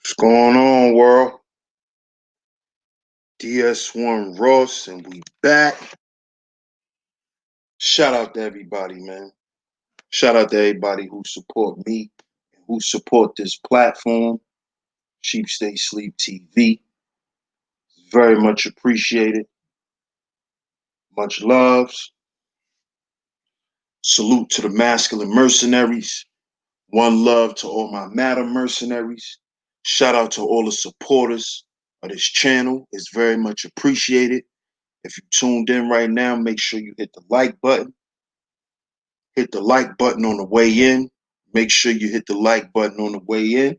What's going on, world? DS1 Ross, and we back. Shout out to everybody, man. Shout out to everybody who support me, who support this platform, Sheep Stay Sleep TV. Very much appreciated. Much loves. Salute to the masculine mercenaries. One love to all my matter mercenaries. Shout out to all the supporters of this channel. It's very much appreciated. If you tuned in right now, make sure you hit the like button. Hit the like button on the way in. Make sure you hit the like button on the way in.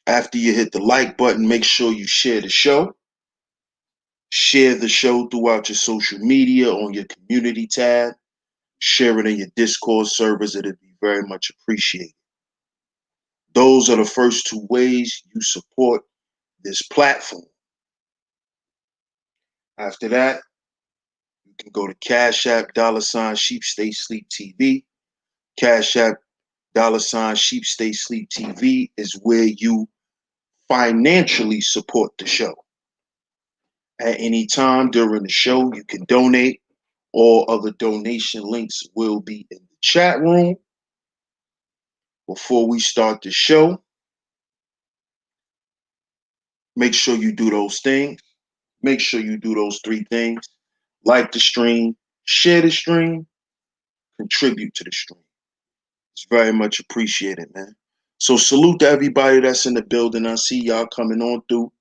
After you hit the like button, make sure you share the show. Share the show throughout your social media, on your community tab. Share it in your Discord servers. It'd be very much appreciated. Those are the first two ways you support this platform. After that, you can go to CashApp $SHEEPSTAYSLEEPTV. CashApp $SHEEPSTAYSLEEPTV is where you financially support the show. At any time during the show, you can donate. All other donation links will be in the chat room. Before we start the show, make sure you do those things. Make sure you do those three things. Like the stream, share the stream, contribute to the stream. It's very much appreciated, man. So salute to everybody that's in the building. I see y'all coming on through.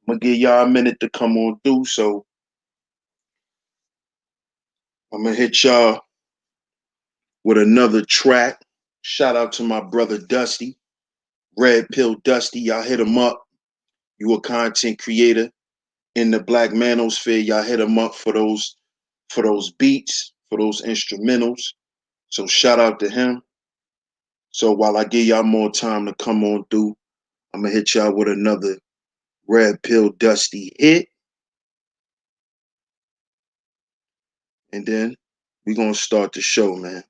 I'm going to give y'all a minute to come on through. So I'm going to hit y'all with another track. Shout out to my brother Dusty. Red Pill Dusty. Y'all hit him up. You a content creator in the black manosphere. Y'all hit him up for those beats, for those instrumentals. So shout out to him. So while I give y'all more time to come on through, I'm going to hit y'all with another Red Pill Dusty hit. And then we're going to start the show, man.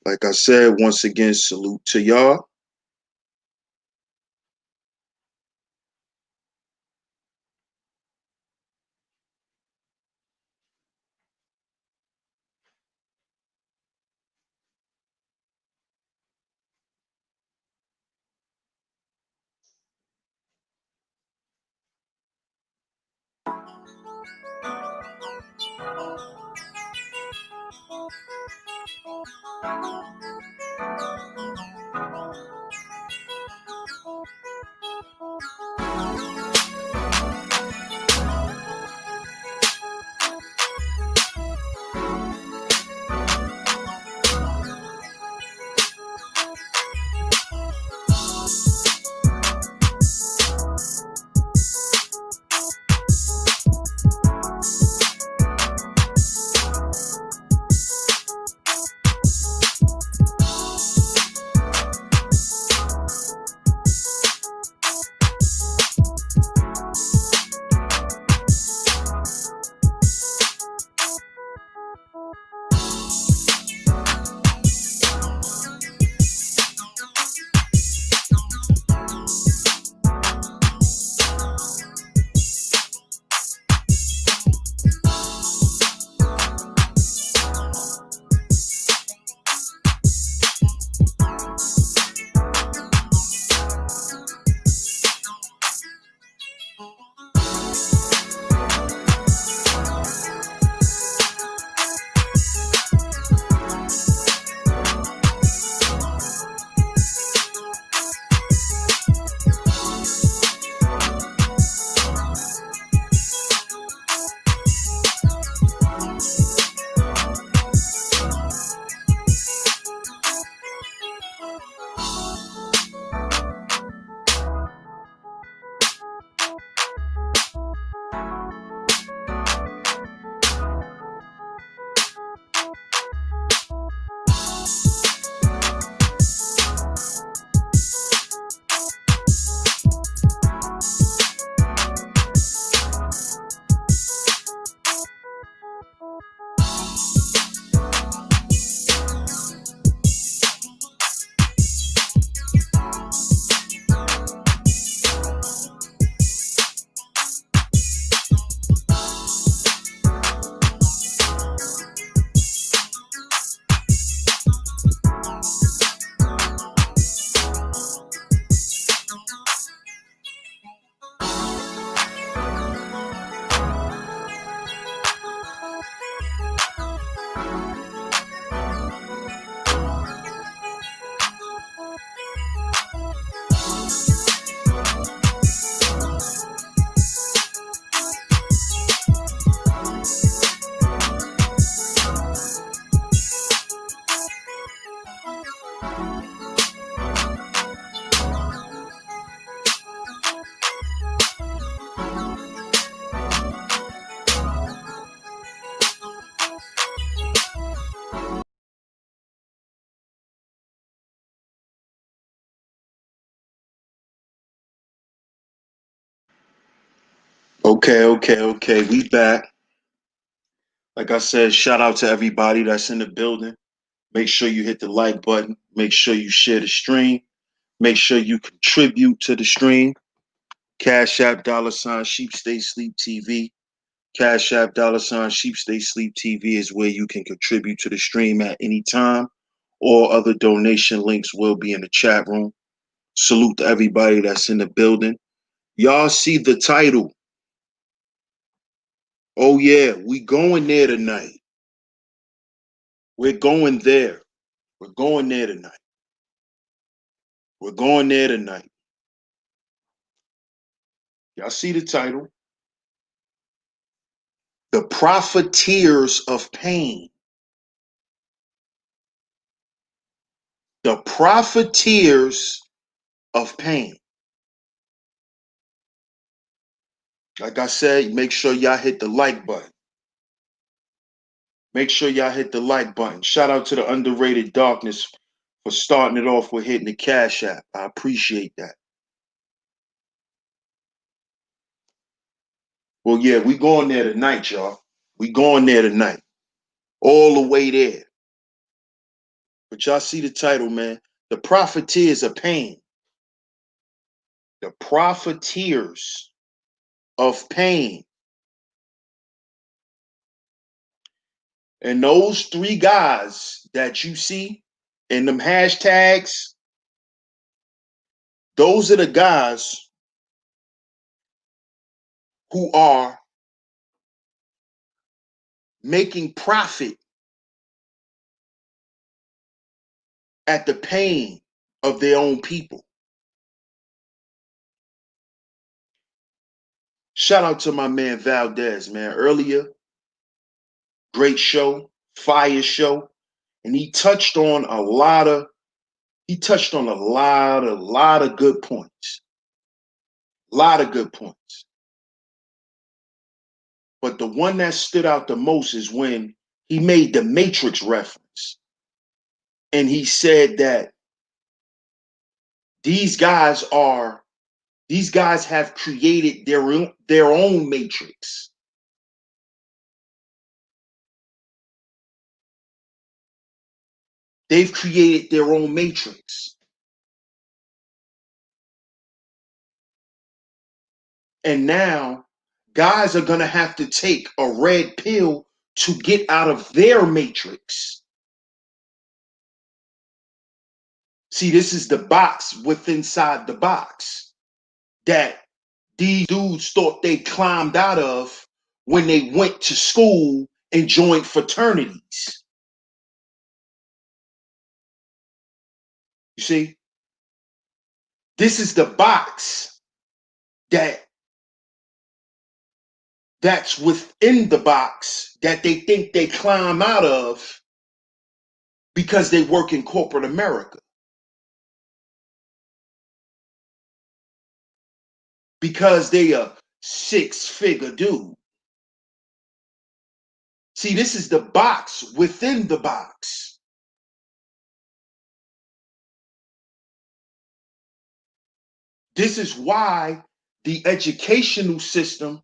Like I said, once again, salute to y'all. Okay. We back. Like I said, shout out to everybody that's in the building. Make sure you hit the like button. Make sure you share the stream. Make sure you contribute to the stream. Cash App $ Sheep Stay Sleep TV. Cash App $ Sheep Stay Sleep TV is where you can contribute to the stream at any time. All other donation links will be in the chat room. Salute to everybody that's in the building. Y'all see the title. Oh yeah, we going there tonight. We're going there. We're going there tonight. We're going there tonight. Y'all see the title? The Profiteers of Pain. The Profiteers of Pain. Like I said, make sure y'all hit the like button. Make sure y'all hit the like button. Shout out to the Underrated Darkness for starting it off with hitting the Cash App. I appreciate that. Well, yeah, we going there tonight, y'all. We going there tonight. All the way there. But y'all see the title, man. The Profiteers of Pain. The Profiteers of Pain. And those three guys that you see in them hashtags, those are the guys who are making profit at the pain of their own people. Shout out to my man Valdez, man. Earlier, great show, fire show, and he touched on a lot of good points. A lot of good points. But the one that stood out the most is when he made the Matrix reference. And he said that these guys have created their own matrix. They've created their own matrix. And now guys are going to have to take a red pill to get out of their matrix. See, this is the box inside the box that these dudes thought they climbed out of when they went to school and joined fraternities. You see, this is the box that's within the box that they think they climb out of because they work in corporate America. Because they a six-figure dude. See, this is the box within the box. This is why the educational system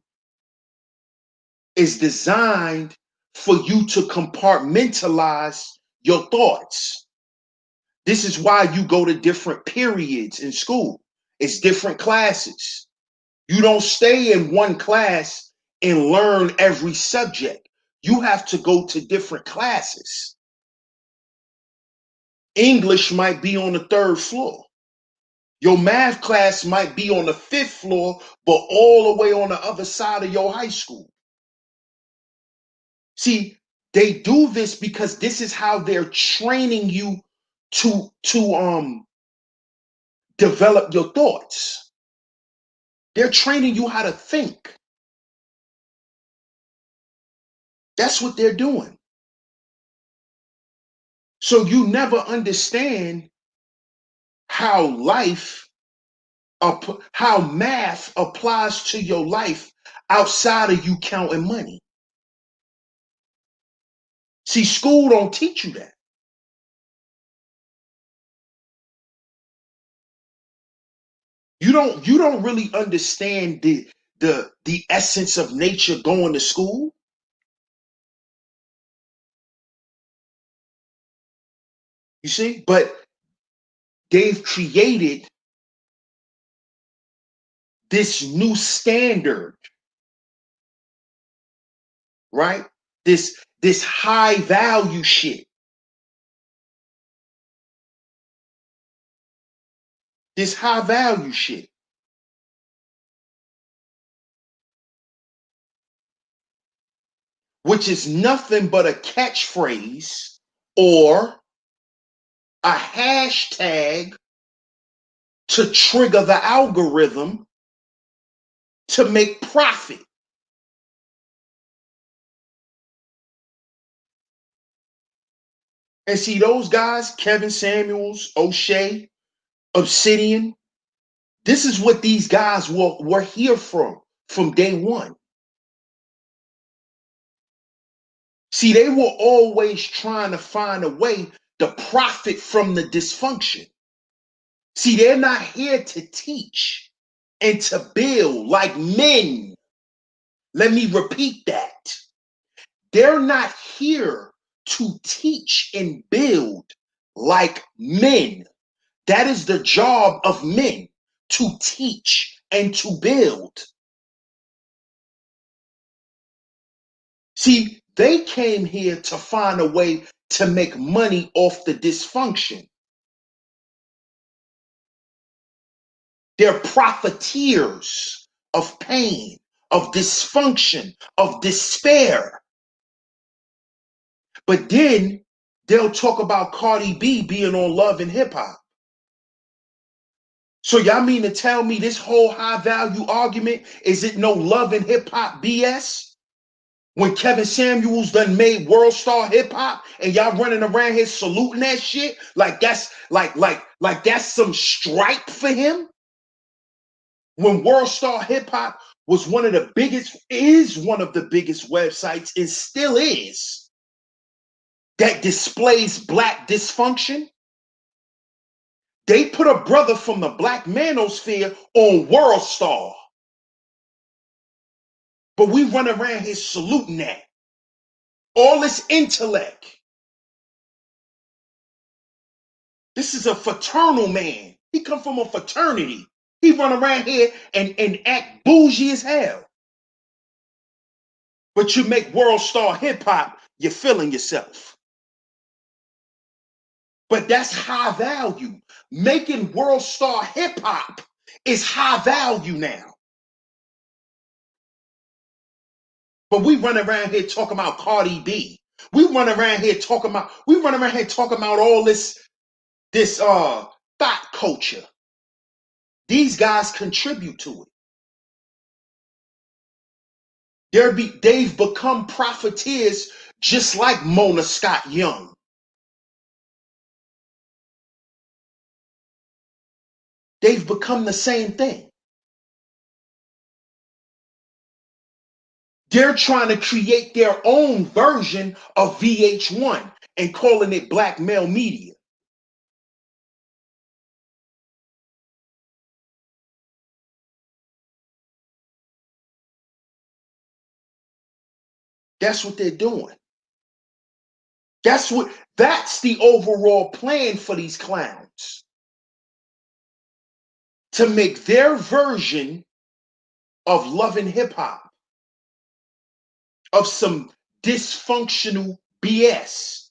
is designed for you to compartmentalize your thoughts. This is why you go to different periods in school. It's different classes. You don't stay in one class and learn every subject. You have to go to different classes. English might be on the 3rd floor. Your math class might be on the 5th floor, but all the way on the other side of your high school. See, they do this because this is how they're training you to develop your thoughts. They're training you how to think. That's what they're doing. So you never understand how how math applies to your life outside of you counting money. See, school don't teach you that. You don't really understand the essence of nature going to school? You see? But they've created this new standard, right? This high value shit. This high value shit. Which is nothing but a catchphrase or a hashtag to trigger the algorithm to make profit. And see, those guys, Kevin Samuels, Oshay, Obsidian, this is what these guys were here from day one. See, they were always trying to find a way to profit from the dysfunction. See, they're not here to teach and to build like men. Let me repeat that. They're not here to teach and build like men. That is the job of men, to teach and to build. See, they came here to find a way to make money off the dysfunction. They're profiteers of pain, of dysfunction, of despair. But then they'll talk about Cardi B being on Love and Hip Hop. So y'all mean to tell me this whole high value argument is it no Love and Hip Hop BS? When Kevin Samuels done made World Star Hip Hop and y'all running around here saluting that shit like that's like that's some stripe for him? When World Star Hip Hop was one of the biggest, is one of the biggest websites, and still is, that displays black dysfunction. They put a brother from the black manosphere on World Star. But we run around here saluting that. All this intellect. This is a fraternal man. He come from a fraternity. He run around here and act bougie as hell. But you make World Star Hip Hop, you're feeling yourself. But that's high value. Making World Star Hip Hop is high value now. But we run around here talking about Cardi B. We run around here talking about all this thought culture. These guys contribute to it. They've become profiteers just like Mona Scott Young. They've become the same thing. They're trying to create their own version of VH1 and calling it black male media. That's what they're doing. That's the overall plan for these clowns. To make their version of Love and Hip Hop, of some dysfunctional BS.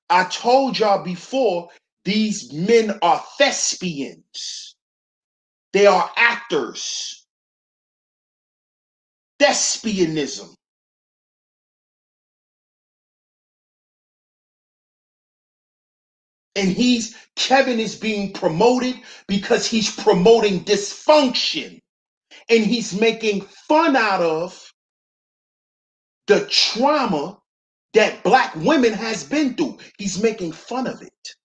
I told y'all before, these men are thespians. They are actors. Thespianism. And Kevin is being promoted because he's promoting dysfunction. And he's making fun out of the trauma that black women has been through. He's making fun of it.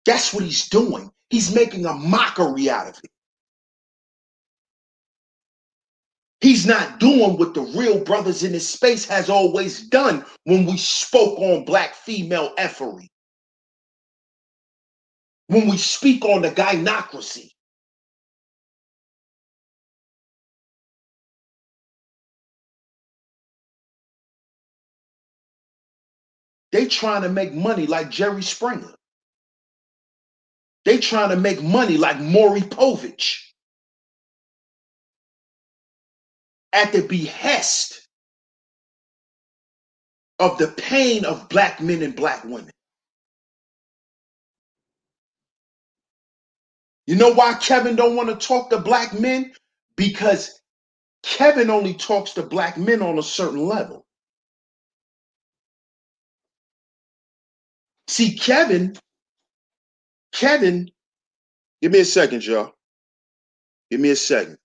That's what he's doing. He's making a mockery out of it. He's not doing what the real brothers in this space has always done when we spoke on black female effery. When we speak on the gynocracy. They trying to make money like Jerry Springer. They trying to make money like Maury Povich at the behest of the pain of black men and black women. You know why Kevin don't want to talk to black men? Because Kevin only talks to black men on a certain level. See, Kevin, give me a second, y'all. Give me a second.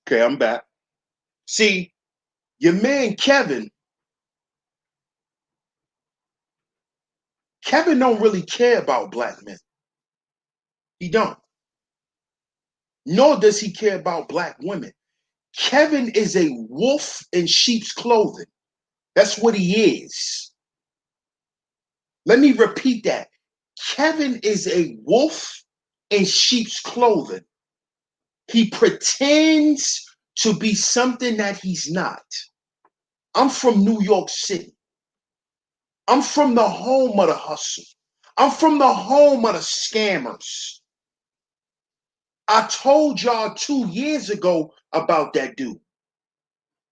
Okay, I'm back. See, your man Kevin don't really care about black men. He don't. Nor does he care about black women. Kevin is a wolf in sheep's clothing. That's what he is. Let me repeat that. Kevin is a wolf in sheep's clothing. He pretends to be something that he's not. I'm from New York City. I'm from the home of the hustle. I'm from the home of the scammers. I told y'all 2 years ago about that dude.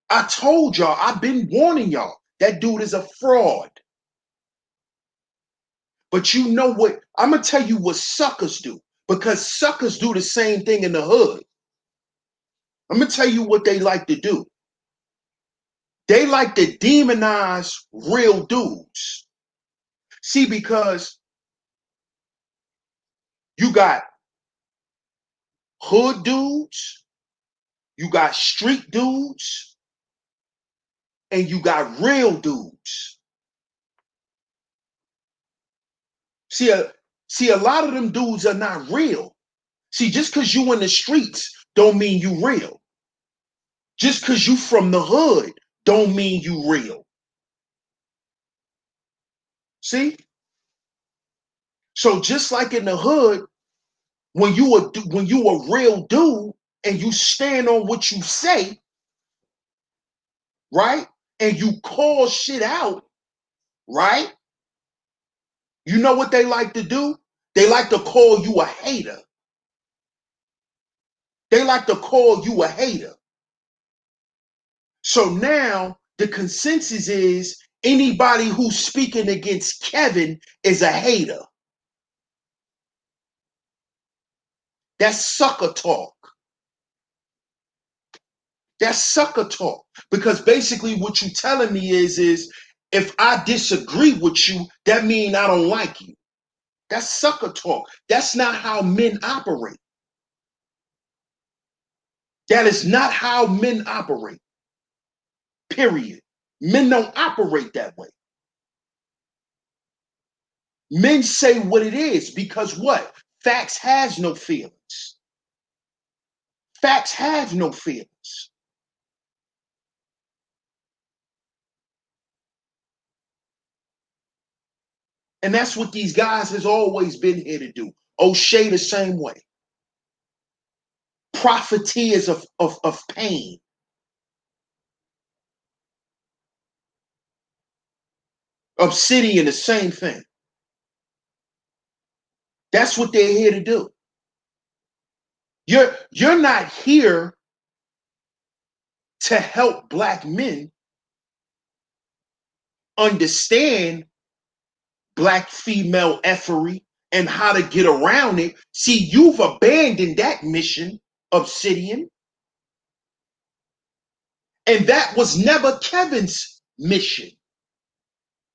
I told y'all, I've been warning y'all, that dude is a fraud. But you know what? I'm going to tell you what suckers do, because suckers do the same thing in the hood. I'm going to tell you what they like to do. They like to demonize real dudes. See, because you got hood dudes, you got street dudes, and you got real dudes. See, a lot of them dudes are not real. See, just because you in the streets don't mean you real. Just because you from the hood don't mean you real. See? So just like in the hood, when you a real dude and you stand on what you say, right? And you call shit out, right? You know what they like to do? They like to call you a hater. They like to call you a hater. So now the consensus is anybody who's speaking against Kevin is a hater. That's sucker talk. That's sucker talk. Because basically what you're telling me is if I disagree with you, that means I don't like you. That's sucker talk. That's not how men operate. That is not how men operate. Period. Men don't operate that way. Men say what it is because what? Facts has no feelings. Facts have no feelings. And that's what these guys has always been here to do. Oshay the same way. Profiteers of pain. Obsidian, the same thing. That's what they're here to do. You're not here to help black men understand black female effery and how to get around it. See, you've abandoned that mission, Obsidian. And that was never Kevin's mission.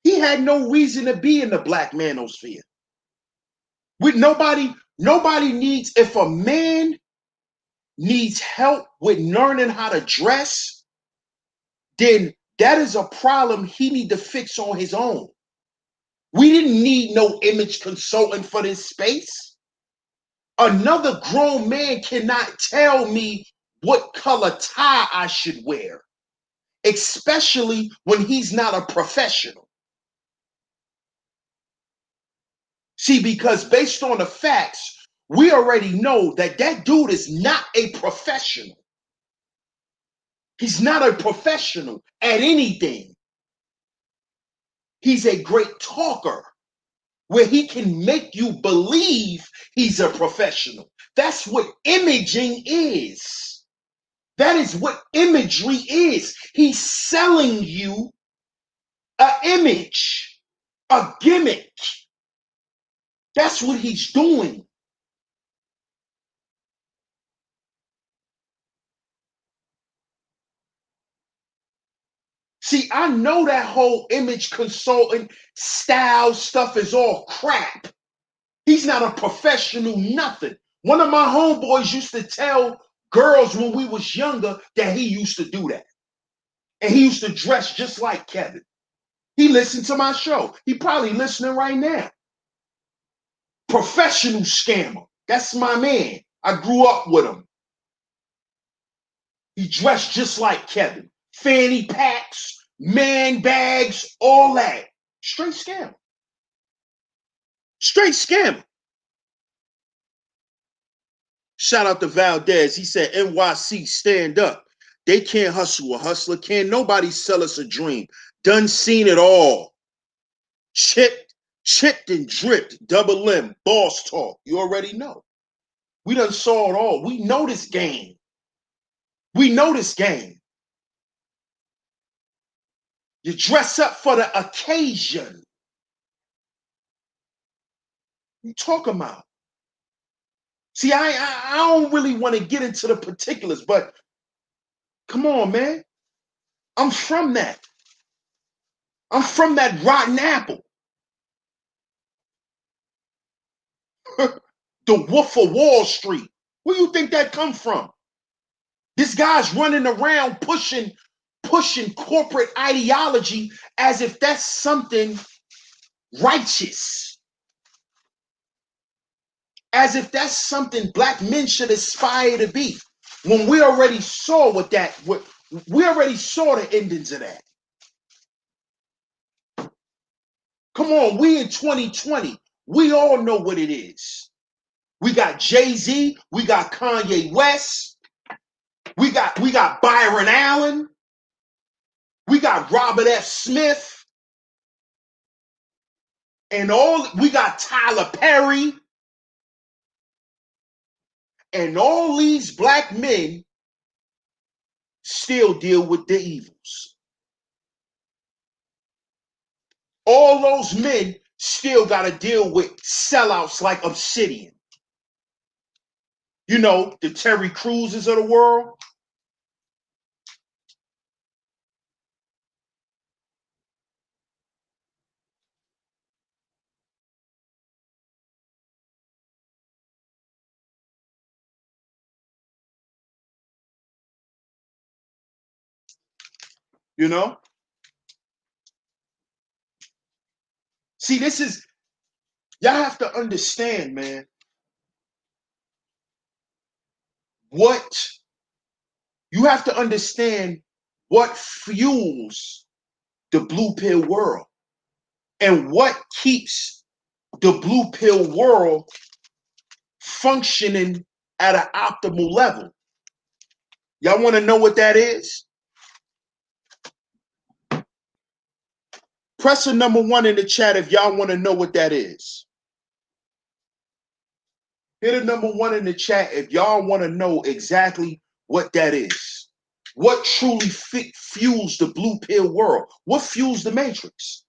He had no reason to be in the black manosphere. With nobody needs, if a man needs help with learning how to dress, then that is a problem he need to fix on his own. We didn't need no image consultant for this space. Another grown man cannot tell me what color tie I should wear, especially when he's not a professional. See, because based on the facts, we already know that that dude is not a professional. He's not a professional at anything. He's a great talker where he can make you believe he's a professional. That's what imaging is. That is what imagery is. He's selling you an image, a gimmick. That's what he's doing. See, I know that whole image consultant style stuff is all crap. He's not a professional, nothing. One of my homeboys used to tell girls when we was younger that he used to do that. And he used to dress just like Kevin. He listened to my show. He probably listening right now. Professional scammer. That's my man. I grew up with him. He dressed just like Kevin. Fanny packs, man bags, all that. Straight scammer. Straight scammer. Shout out to Valdez. He said, NYC, stand up. They can't hustle a hustler. Can't nobody sell us a dream. Done seen it all. Chipped and dripped. Double M. Boss talk. You already know. We done saw it all. We know this game. We know this game. You dress up for the occasion. What you talking about? See, I don't really want to get into the particulars, but come on, man. I'm from that. I'm from that rotten apple. The Wolf of Wall Street. Where you think that come from? This guy's running around pushing corporate ideology as if that's something righteous. As if that's something black men should aspire to be. When we already saw we already saw the endings of that. Come on, we in 2020. We all know what it is. We got Jay-Z, we got Kanye West, we got Byron Allen, we got Robert F. Smith, and we got Tyler Perry, and all these black men still deal with the evils. All those men still got to deal with sellouts like Obsidian. You know, the Terry Cruzes of the world. You know? See, this is, y'all have to understand, man, you have to understand what fuels the blue pill world and what keeps the blue pill world functioning at an optimal level. Y'all want to know what that is? Press a number 1 in the chat if y'all want to know what that is. Hit a number 1 in the chat if y'all want to know exactly what that is. What truly fuels the blue pill world? What fuels the matrix?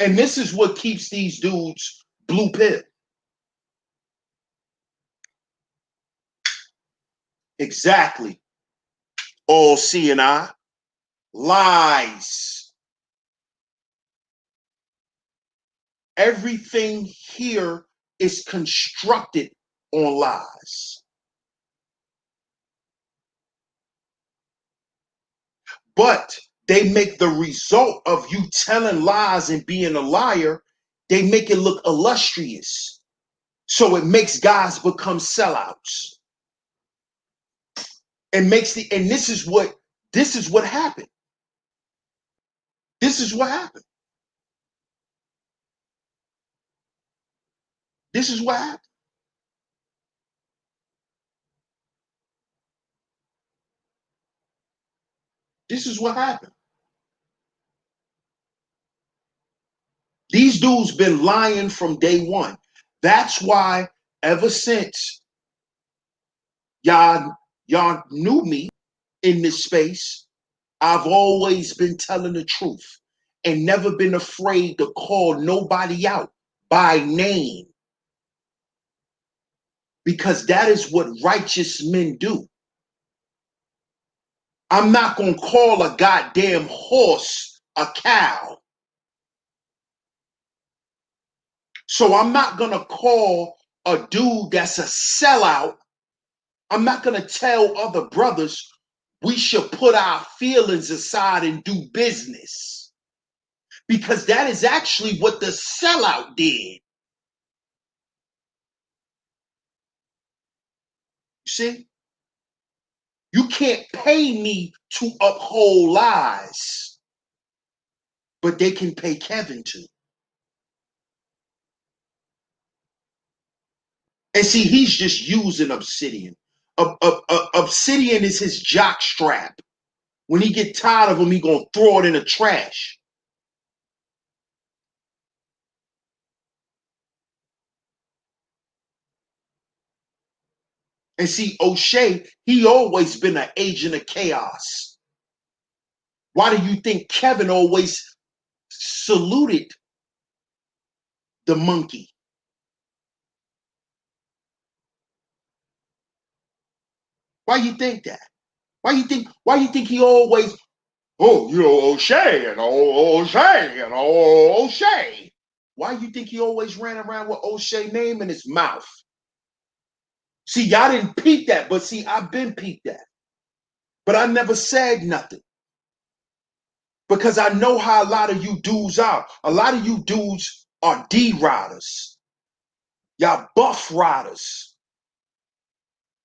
And this is what keeps these dudes blue pill. Exactly. All seeing eye. Lies. Everything here is constructed on lies. But they make the result of you telling lies and being a liar, they make it look illustrious. So it makes guys become sellouts. And this is what happened. This is what happened. This is what happened. This is what happened. These dudes been lying from day one. That's why ever since y'all knew me in this space, I've always been telling the truth and never been afraid to call nobody out by name, because that is what righteous men do. I'm not going to call a goddamn horse a cow. So I'm not going to call a dude that's a sellout. I'm not going to tell other brothers we should put our feelings aside and do business, because that is actually what the sellout did. You see? You can't pay me to uphold lies, but they can pay Kevin to. And see, he's just using Obsidian. Obsidian is his jock strap. When he get tired of him, he gonna throw it in the trash. And see, Oshay, he always been an agent of chaos. Why do you think Kevin always saluted the monkey? Why you think that? Why you think he always, oh, you know, Oshay and Oshay and Oshay? Why you think he always ran around with Oshay name in his mouth? See, y'all didn't peep that, but see, I've been peeped that. But I never said nothing, because I know how a lot of you dudes are. A lot of you dudes are D riders. Y'all buff riders.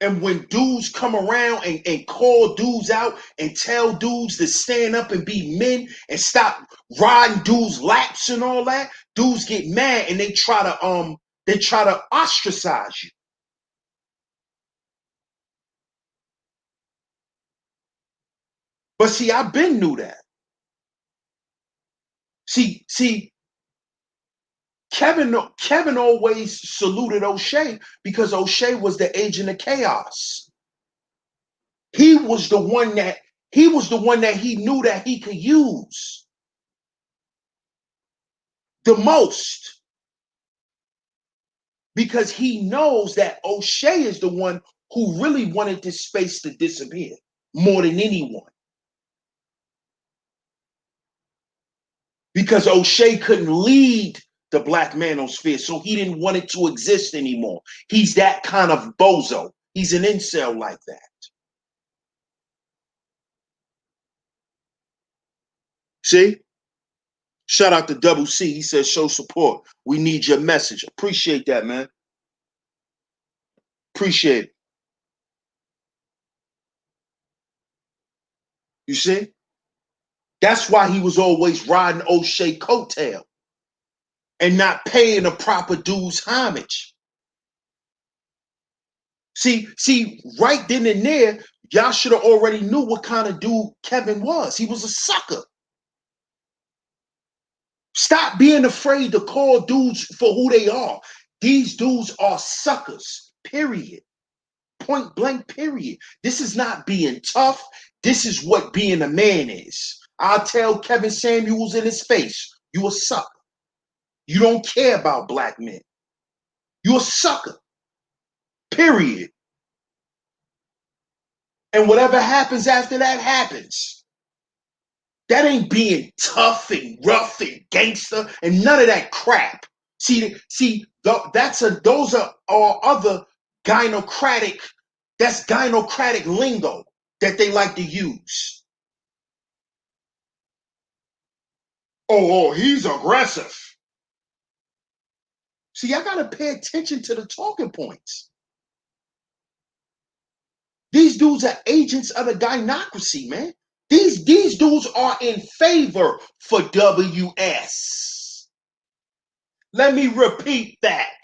And when dudes come around and call dudes out and tell dudes to stand up and be men and stop riding dudes' laps and all that, dudes get mad and they try to ostracize you. But see, I've been knew that. See, Kevin always saluted Oshay because Oshay was the agent of chaos. He was the one that he knew that he could use the most, because he knows that Oshay is the one who really wanted this space to disappear more than anyone. Because Oshay couldn't lead the black manosphere, so he didn't want it to exist anymore. He's that kind of bozo. He's an incel like that. See? Shout out to Double C. He says, show support. We need your message. Appreciate that, man. Appreciate it. You see? That's why he was always riding Oshay coattail and not paying the proper dude's homage. See, right then and there, y'all should have already knew what kind of dude Kevin was. He was a sucker. Stop being afraid to call dudes for who they are. These dudes are suckers, period. Point blank, period. This is not being tough. This is what being a man is. I'll tell Kevin Samuels in his face, you a sucker. You don't care about black men. You a sucker, period. And whatever happens after that happens. That ain't being tough and rough and gangster and none of that crap. See, those are all other gynocratic, that's gynocratic lingo that they like to use. Oh, he's aggressive. See, I gotta pay attention to the talking points. These dudes are agents of the gynocracy, man. These dudes are in favor for WS. Let me repeat that.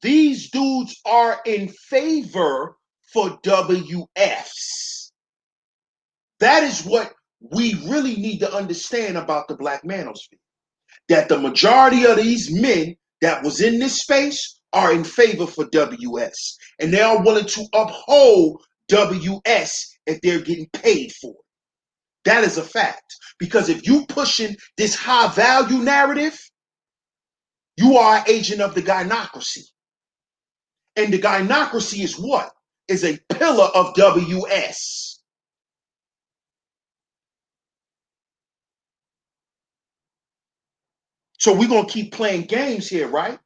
These dudes are in favor for WFs. That is what we really need to understand about the black manosphere. That the majority of these men that was in this space are in favor for WS. And they are willing to uphold WS if they're getting paid for it. That is a fact. Because if you pushing this high value narrative, you are an agent of the gynocracy. And the gynocracy is what? Is a pillar of WS. So we're going to keep playing games here, right?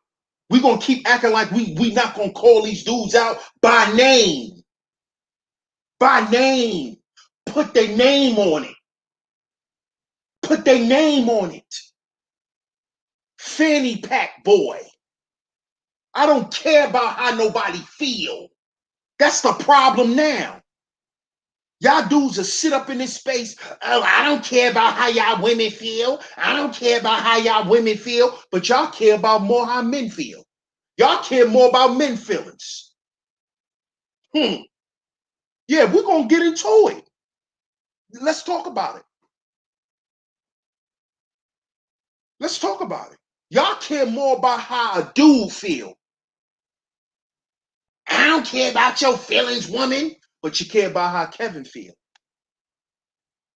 We're going to keep acting like we not going to call these dudes out by name. By name. Put their name on it. Put their name on it. Fanny pack boy. I don't care about how nobody feel. That's the problem now. Y'all dudes will sit up in this space. Oh, I don't care about how y'all women feel. I don't care about how y'all women feel. But y'all care about more how men feel. Y'all care more about men feelings. Yeah, we're going to get into it. Let's talk about it. Let's talk about it. Y'all care more about how a dude feel. I don't care about your feelings, woman. But you care about how Kevin feel.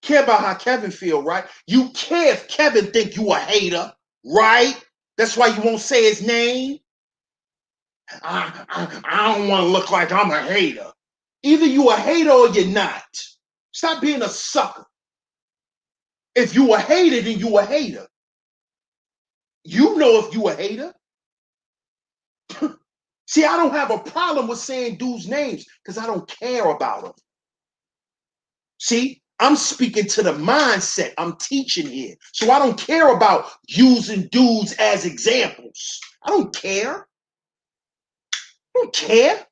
Care about how Kevin feel, right? You care if Kevin think you a hater, right? That's why you won't say his name. I don't want to look like I'm a hater. Either you a hater or you're not. Stop being a sucker. If you a hater, then you a hater. You know if you a hater. See, I don't have a problem with saying dudes' names because I don't care about them. See, I'm speaking to the mindset. I'm teaching here. So I don't care about using dudes as examples. I don't care. I don't care.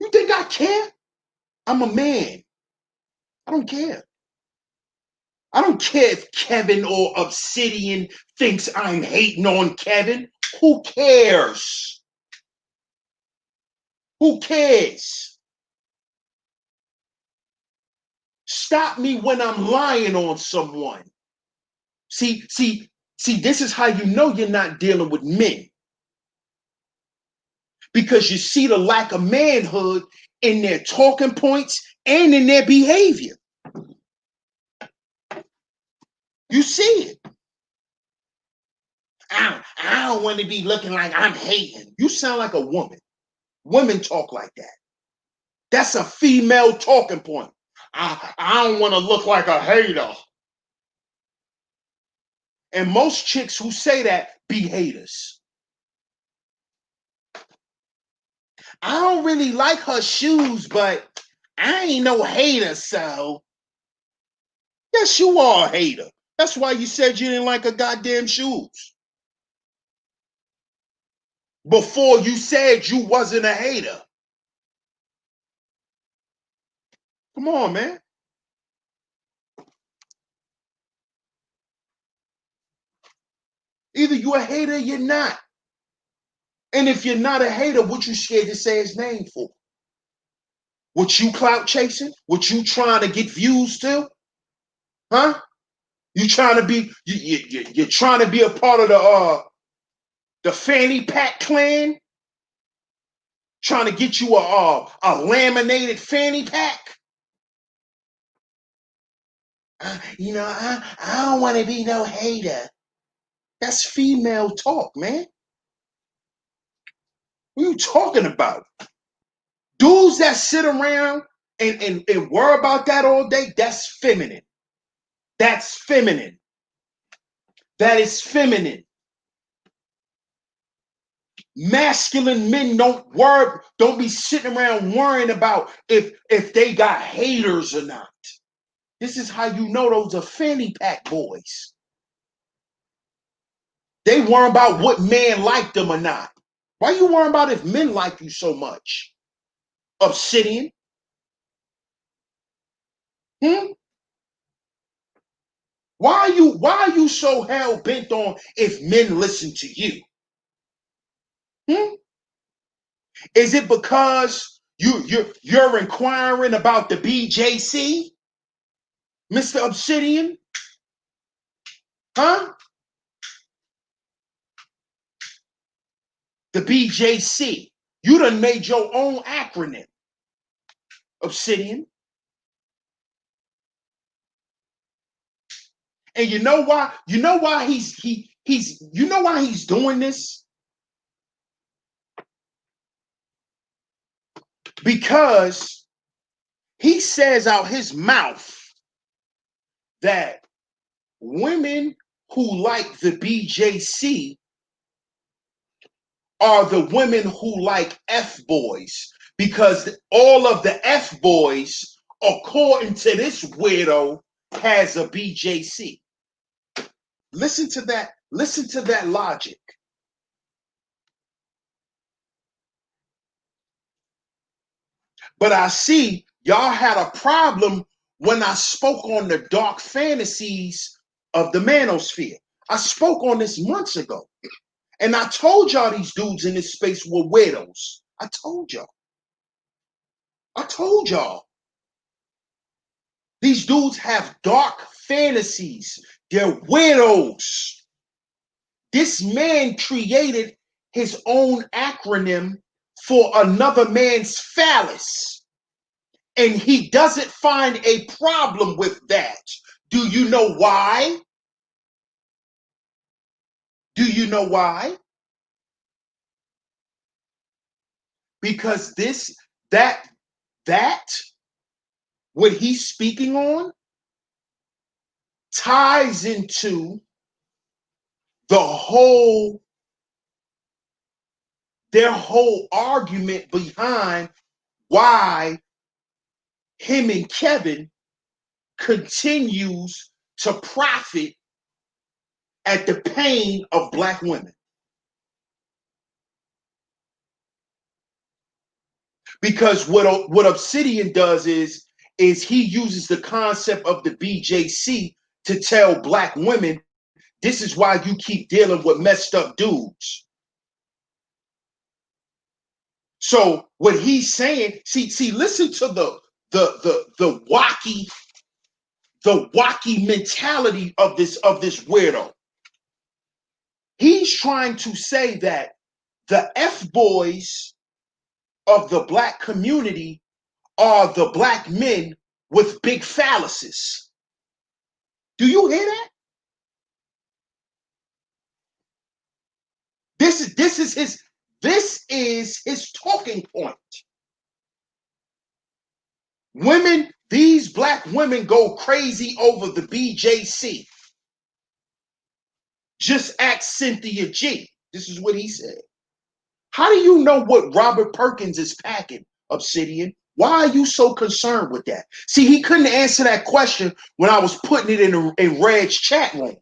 You think I care? I'm a man. I don't care. I don't care if Kevin or Obsidian thinks I'm hating on Kevin. Who cares? Who cares? Stop me when I'm lying on someone. See, this is how you know you're not dealing with men. Because you see the lack of manhood in their talking points and in their behavior. You see it. I don't want to be looking like I'm hating. You sound like a woman. Women talk like that. That's a female talking point. I don't want to look like a hater. And most chicks who say that be haters. I don't really like her shoes, but I ain't no hater, so. Yes, you are a hater. That's why you said you didn't like her goddamn shoes. Before you said you wasn't a hater. Come on, man. Either you a hater or you're not. And if you're not a hater, what you scared to say his name for? What you clout chasing? What you trying to get views to? Huh? You trying to be you're trying to be a part of the fanny pack clan? Trying to get you a laminated fanny pack? I don't want to be no hater. That's female talk, man. What are you talking about? Dudes that sit around and worry about that all day, that's feminine. That's feminine. That is feminine. Masculine men don't be sitting around worrying about if they got haters or not. This is how you know those are fanny pack boys. They worry about what man liked them or not. Why you worrying about if men like you so much? Obsidian? Why are you so hell bent on if men listen to you? Is it because you're inquiring about the BJC, Mr. Obsidian? Huh? The BJC. You done made your own acronym, Obsidian. And you know why? You know why he's doing this? Because he says out his mouth that women who like the BJC are the women who like F-boys, because all of the F-boys, according to this weirdo, has a BJC. Listen to that. Listen to that logic. But I see y'all had a problem when I spoke on the dark fantasies of the manosphere. I spoke on this months ago. And I told y'all these dudes in this space were weirdos. I told y'all. I told y'all. These dudes have dark fantasies. They're weirdos. This man created his own acronym for another man's phallus. And he doesn't find a problem with that. Do you know why? Do you know why? Because that, what he's speaking on ties into their whole argument behind why him and Kevin continues to profit at the pain of black women. Because what Obsidian does is he uses the concept of the BJC to tell black women, this is why you keep dealing with messed up dudes. So what he's saying, see, listen to the wacky mentality of this weirdo. He's trying to say that the F-boys of the black community are the black men with big phalluses. Do you hear that? This is his talking point. Women, these black women go crazy over the BJC. Just ask Cynthia G. This is what he said. How do you know what Robert Perkins is packing, Obsidian? Why are you so concerned with that? See, he couldn't answer that question when I was putting it in Red's chat room.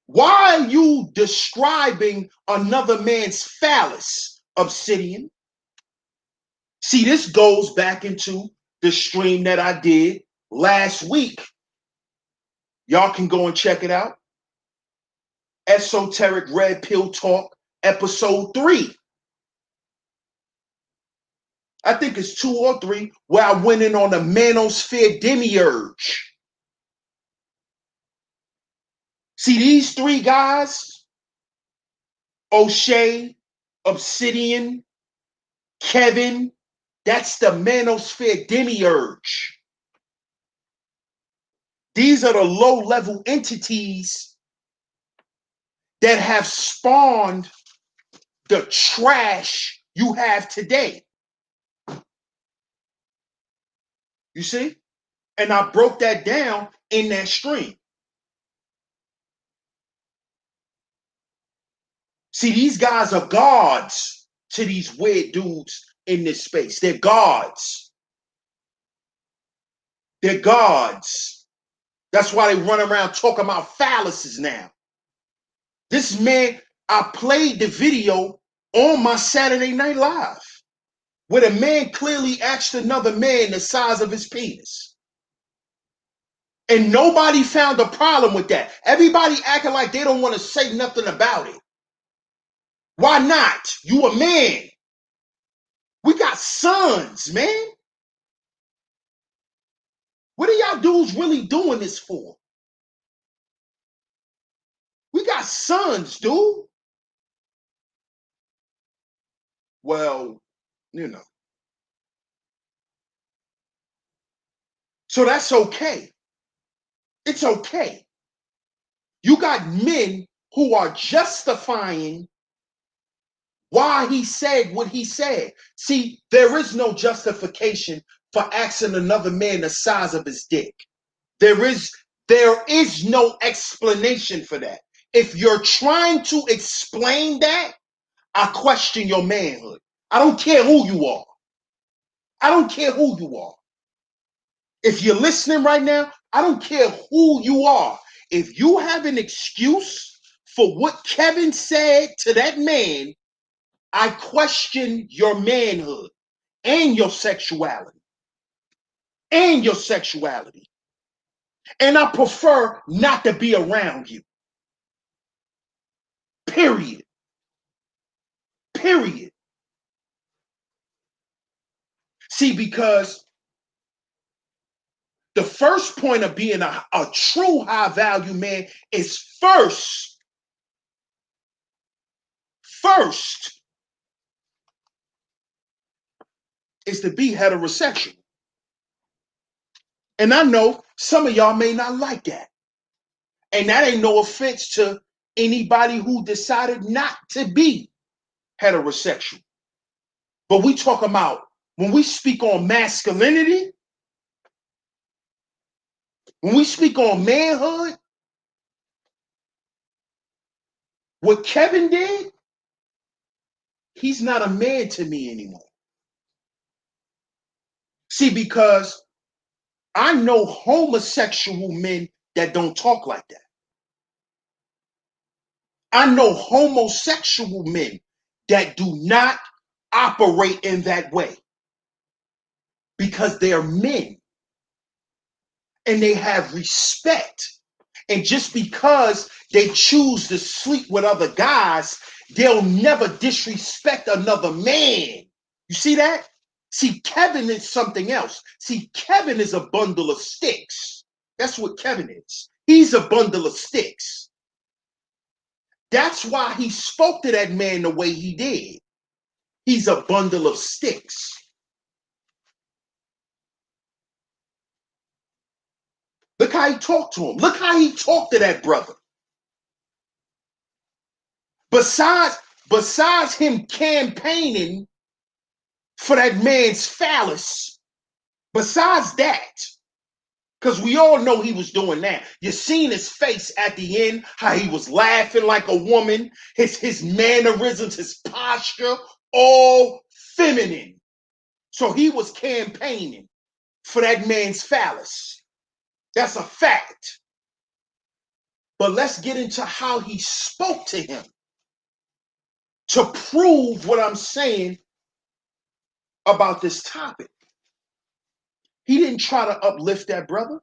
Why are you describing another man's phallus, Obsidian? See, this goes back into the stream that I did last week. Y'all can go and check it out. Esoteric Red Pill Talk, episode 3. I think it's 2 or 3, where I went in on the manosphere demiurge. See, these 3 guys, Oshay, Obsidian, Kevin, that's the manosphere demiurge. These are the low-level entities that have spawned the trash you have today. You see? And I broke that down in that stream. See, these guys are gods to these weird dudes in this space. They're gods. They're gods. That's why they run around talking about phalluses now. This man, I played the video on my Saturday Night Live where the man clearly asked another man the size of his penis. And nobody found a problem with that. Everybody acting like they don't want to say nothing about it. Why not? You a man. We got sons, man. What are y'all dudes really doing this for? We got sons, dude. Well, you know. So that's okay. It's okay. You got men who are justifying why he said what he said. See, there is no justification for asking another man the size of his dick. There is no explanation for that. If you're trying to explain that, I question your manhood. I don't care who you are. I don't care who you are. If you're listening right now, I don't care who you are. If you have an excuse for what Kevin said to that man, I question your manhood and your sexuality. And your sexuality. And I prefer not to be around you. Period. Period. See, because the first point of being a true high value man is first is to be heterosexual. And I know some of y'all may not like that. And that ain't no offense to anybody who decided not to be heterosexual. But we talk about, when we speak on masculinity, when we speak on manhood, what Kevin did, he's not a man to me anymore. See, because I know homosexual men that don't talk like that. I know homosexual men that do not operate in that way because they're men and they have respect. And just because they choose to sleep with other guys, they'll never disrespect another man. You see that? See, Kevin is something else. See, Kevin is a bundle of sticks. That's what Kevin is. He's a bundle of sticks. That's why he spoke to that man the way he did. He's a bundle of sticks. Look how he talked to him. Look how he talked to that brother. Besides him campaigning for that man's phallus, besides that, because we all know he was doing that. You seen his face at the end, how he was laughing like a woman, his mannerisms, his posture, all feminine. So he was campaigning for that man's phallus. That's a fact. But let's get into how he spoke to him to prove what I'm saying about this topic. He didn't try to uplift that brother.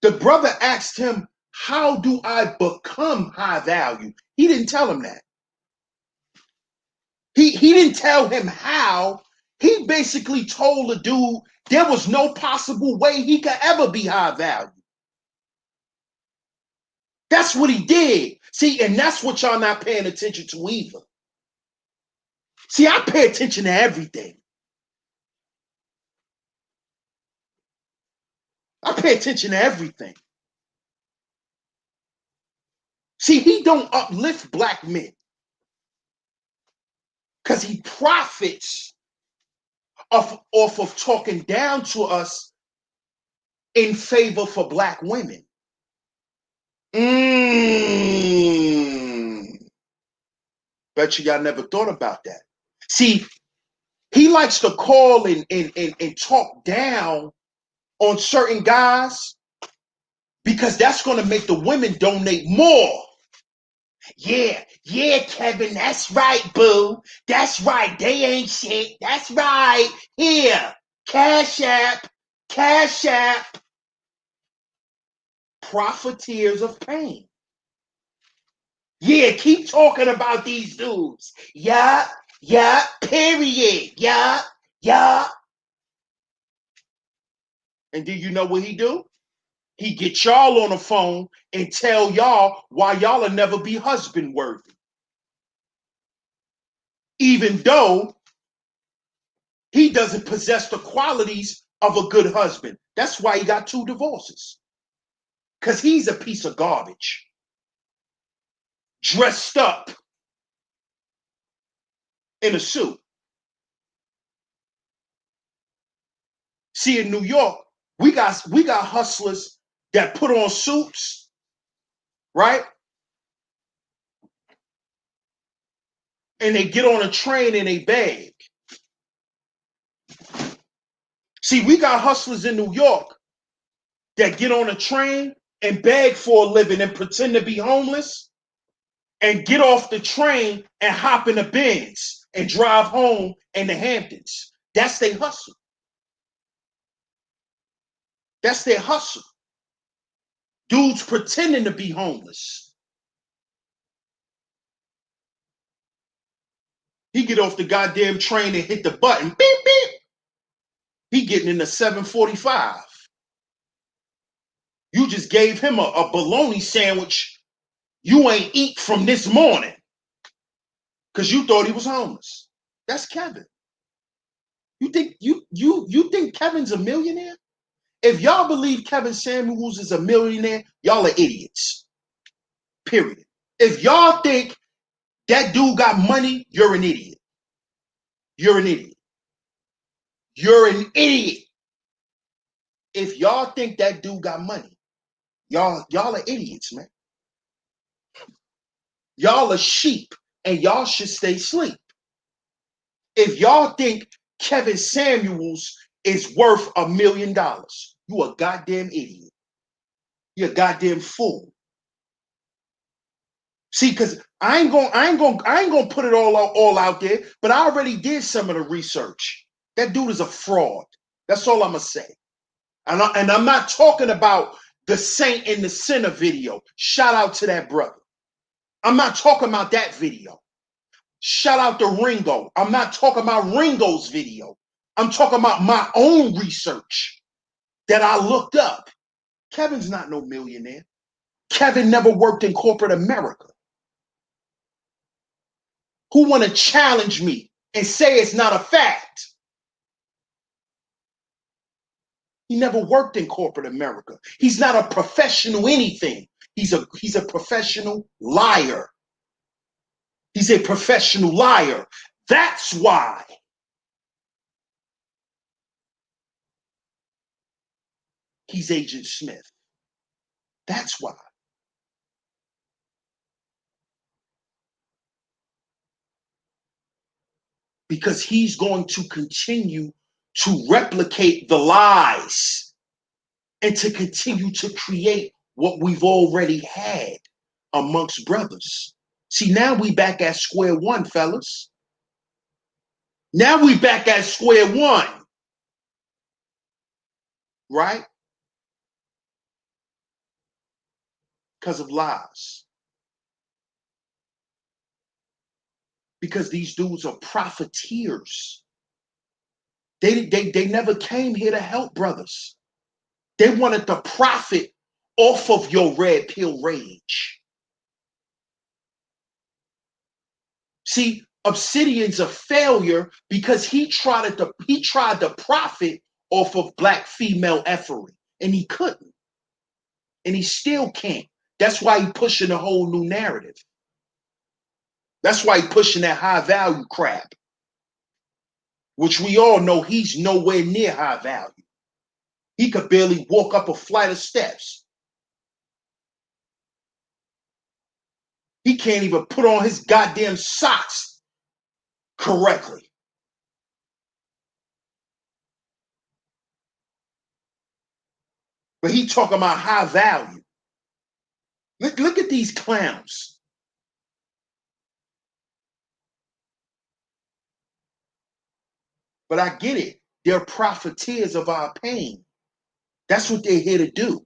The brother asked him, how do I become high value? He didn't tell him that. He didn't tell him how. He basically told the dude there was no possible way he could ever be high value. That's what he did. See, and that's what y'all not paying attention to either. See, I pay attention to everything. I pay attention to everything. See, he don't uplift black men because he profits off of talking down to us in favor for black women. Better Bet you y'all never thought about that. See, he likes to call and talk down on certain guys because that's going to make the women donate more. Yeah, Kevin, that's right, boo. That's right. They ain't shit. That's right. Here, CashApp, Profiteers of Pain. Yeah, keep talking about these dudes. Yeah, period. Yeah. And do you know what he do? He get y'all on the phone and tell y'all why y'all will never be husband worthy. Even though he doesn't possess the qualities of a good husband. That's why he got 2 divorces. Because he's a piece of garbage. Dressed up in a suit. See, in New York, we got hustlers that put on suits, right? And they get on a train and they beg. See, we got hustlers in New York that get on a train and beg for a living and pretend to be homeless and get off the train and hop in the Benz and drive home in the Hamptons. That's their hustle. That's their hustle. Dudes pretending to be homeless. He get off the goddamn train and hit the button. Beep, beep. He getting in the 745. You just gave him a bologna sandwich you ain't eat from this morning because you thought he was homeless. That's Kevin. You think Kevin's a millionaire? If y'all believe Kevin Samuels is a millionaire, y'all are idiots. Period. If y'all think that dude got money, you're an idiot. You're an idiot. You're an idiot. If y'all think that dude got money, y'all are idiots, man. Y'all are sheep and y'all should stay asleep. If y'all think Kevin Samuels is worth $1 million, you a goddamn idiot. You're a goddamn fool. See, because I ain't gonna put it all out there, but I already did some of the research. That dude is a fraud. That's all I'm gonna say. And I'm not talking about the Saint and the Sinner video. Shout out to that brother. I'm not talking about that video. Shout out to Ringo. I'm not talking about Ringo's video. I'm talking about my own research that I looked up. Kevin's not no millionaire. Kevin never worked in corporate America. Who want to challenge me and say it's not a fact? He never worked in corporate America. He's not a professional anything. He's a professional liar. He's a professional liar. That's why he's Agent Smith. That's why. Because he's going to continue to replicate the lies and to continue to create what we've already had amongst brothers. See, now we back at square one, fellas. Now we back at square one. Right? Because of lies. Because these dudes are profiteers. They never came here to help brothers. They wanted to profit off of your red pill rage. See, Obsidian's a failure because he tried to profit off of black female effery, and he couldn't. And he still can't. That's why he's pushing a whole new narrative. That's why he's pushing that high value crap, which we all know he's nowhere near high value. He could barely walk up a flight of steps. He can't even put on his goddamn socks correctly. But he talking about high value. Look at these clowns. But I get it. They're profiteers of our pain. That's what they're here to do.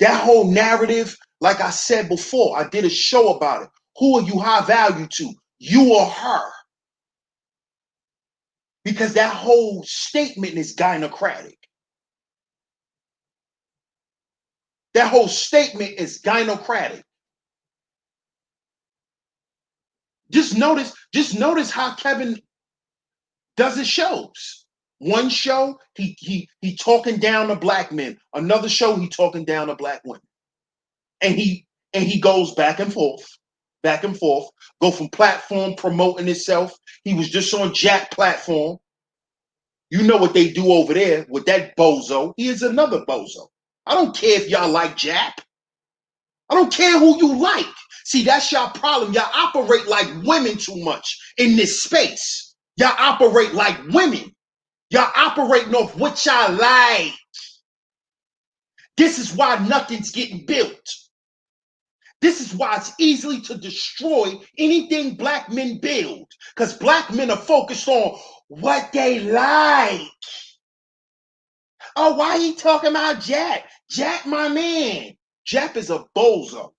That whole narrative, like I said before, I did a show about it. Who are you high value to? You or her? Because that whole statement is gynocratic. That whole statement is gynocratic. Just notice how Kevin does his shows. One show, he talking down to black men. Another show, he talking down to black women. And he goes back and forth, go from platform promoting himself. He was just on Jack platform. You know what they do over there with that bozo. He is another bozo. I don't care if y'all like Jack. I don't care who you like. See, that's y'all problem. Y'all operate like women too much in this space. Y'all operate like women. Y'all operating off what y'all like. This is why nothing's getting built. This is why it's easily to destroy anything black men build. Because black men are focused on what they like. Oh, why he talking about Jack? Jack, my man. Jack is a bozo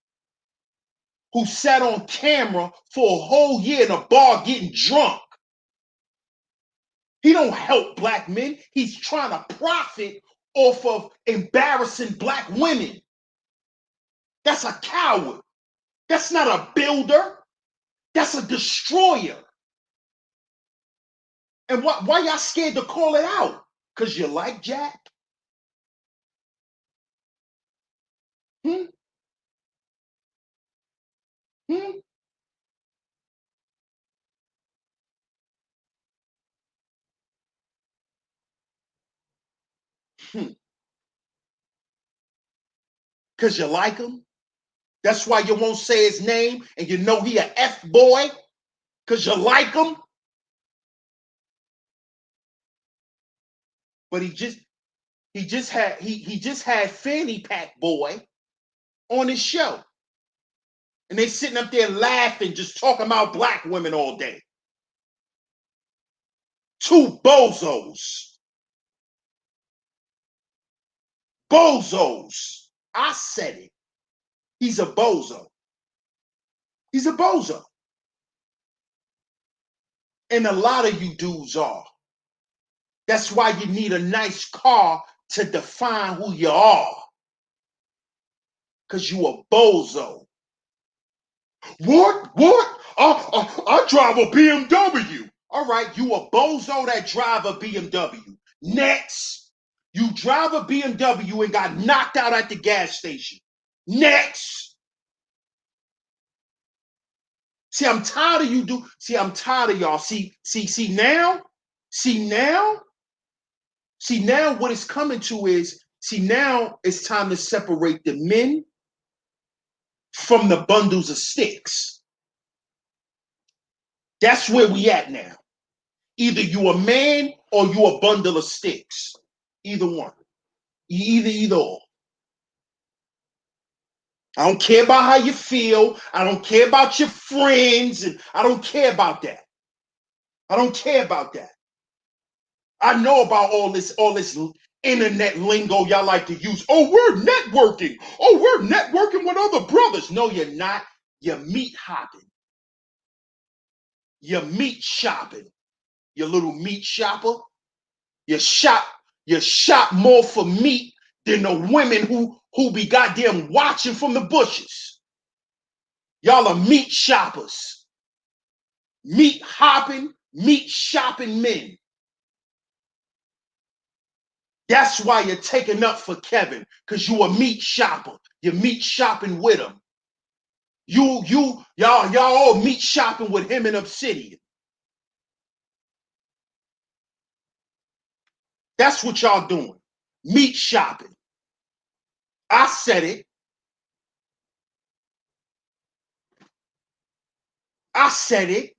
who sat on camera for a whole year in a bar getting drunk. He don't help black men. He's trying to profit off of embarrassing black women. That's a coward. That's not a builder. That's a destroyer. And why y'all scared to call it out? Because you like Jack? Hmm? Hmm? Hmm. Because you like him? That's why you won't say his name and you know he a F-boy? Because you like him? But he just had Fanny Pack Boy on his show. And they sitting up there laughing, just talking about black women all day. Two bozos. Bozos. I said it. He's a bozo. He's a bozo. And a lot of you dudes are. That's why you need a nice car to define who you are. Because you a bozo. What? I drive a BMW. All right, you a bozo that drive a BMW. Next, you drive a BMW and got knocked out at the gas station. Next. See, I'm tired of you See, I'm tired of y'all. See now what it's coming to is, now it's time to separate the men from the bundles of sticks. That's where we at now. Either you a man or you a bundle of sticks. Either one. Either or. I don't care about how you feel. I don't care about your friends. And I don't care about that. I don't care about that. I know about all this internet lingo y'all like to use. Oh, we're networking. Oh, we're networking with other brothers. No, you're not. You're meat hopping. You're meat shopping. You little meat shopper. You shop more for meat than the women who be goddamn watching from the bushes. Y'all are meat shoppers. Meat hopping, meat shopping men. That's why you're taking up for Kevin, because you a meat shopper. You're meat shopping with him. Y'all all meat shopping with him and Obsidian. That's what y'all doing. Meat shopping. I said it. I said it.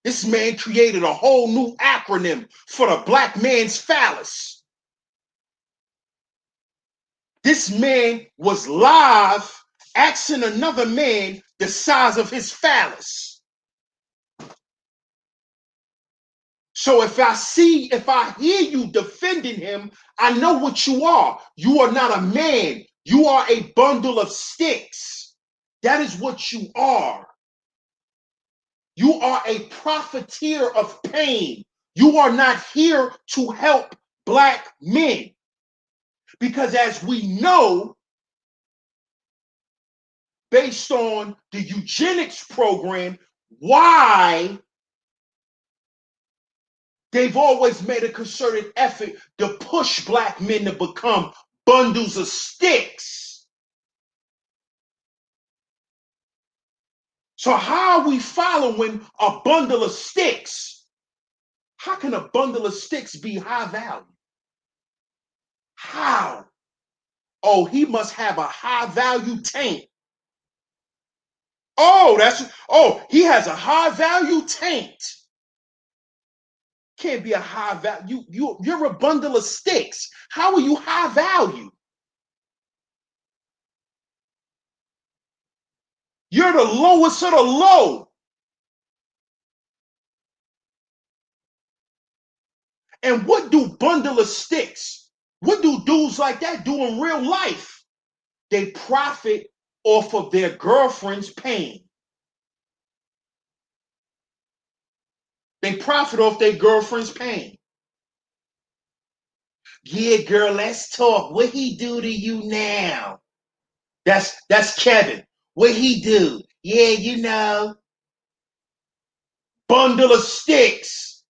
This man created a whole new acronym for the black man's phallus. This man was live asking another man the size of his phallus. So if I hear you defending him, I know what you are. You are not a man. You are a bundle of sticks. That is what you are. You are a profiteer of pain. You are not here to help black men. Because as we know, based on the eugenics program, why they've always made a concerted effort to push black men to become bundles of sticks. So how are we following a bundle of sticks? How can a bundle of sticks be high value? How? Oh, he must have a high value taint. He has a high value taint. Can't be a high value. You're a bundle of sticks. How are you high value? You're the lowest of the low. And what do bundle of sticks? What do dudes like that do in real life? They profit off of their girlfriend's pain. They profit off their girlfriend's pain. Yeah, girl, let's talk. What he do to you now? That's Kevin. What he do? Yeah, you know. Bundle of sticks.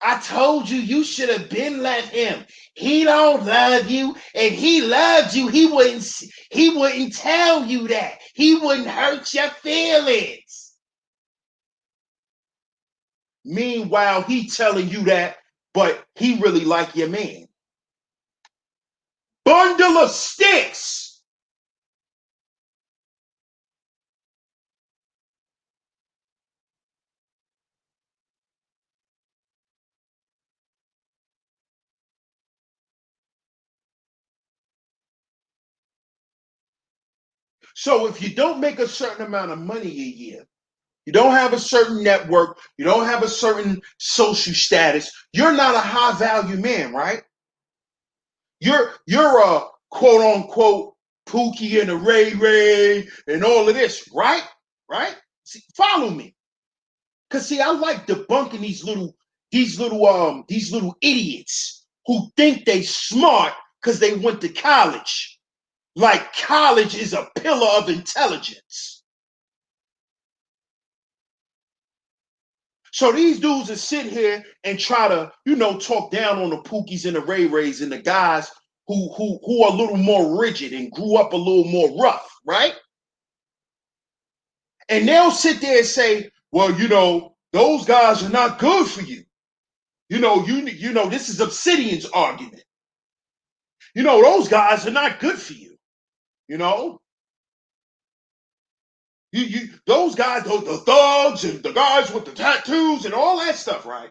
I told you you should have been left him. He don't love you, and he loved you. He wouldn't tell you that. He wouldn't hurt your feelings. Meanwhile, he telling you that, but he really like your man. Bundle of sticks. So if you don't make a certain amount of money a year, you don't have a certain network, you don't have a certain social status, you're not a high value man, right? You're a quote unquote Pookie and a Ray Ray and all of this, right? Right? See, follow me. Cause see, I like debunking these little idiots who think they smart because they went to college. Like college is a pillar of intelligence. So these dudes that sit here and try to, talk down on the Pookies and the Ray Rays and the guys who are a little more rigid and grew up a little more rough, right? And they'll sit there and say, well, those guys are not good for you. This is Obsidian's argument. Those guys are not good for you. Those guys, the thugs and the guys with the tattoos and all that stuff, right?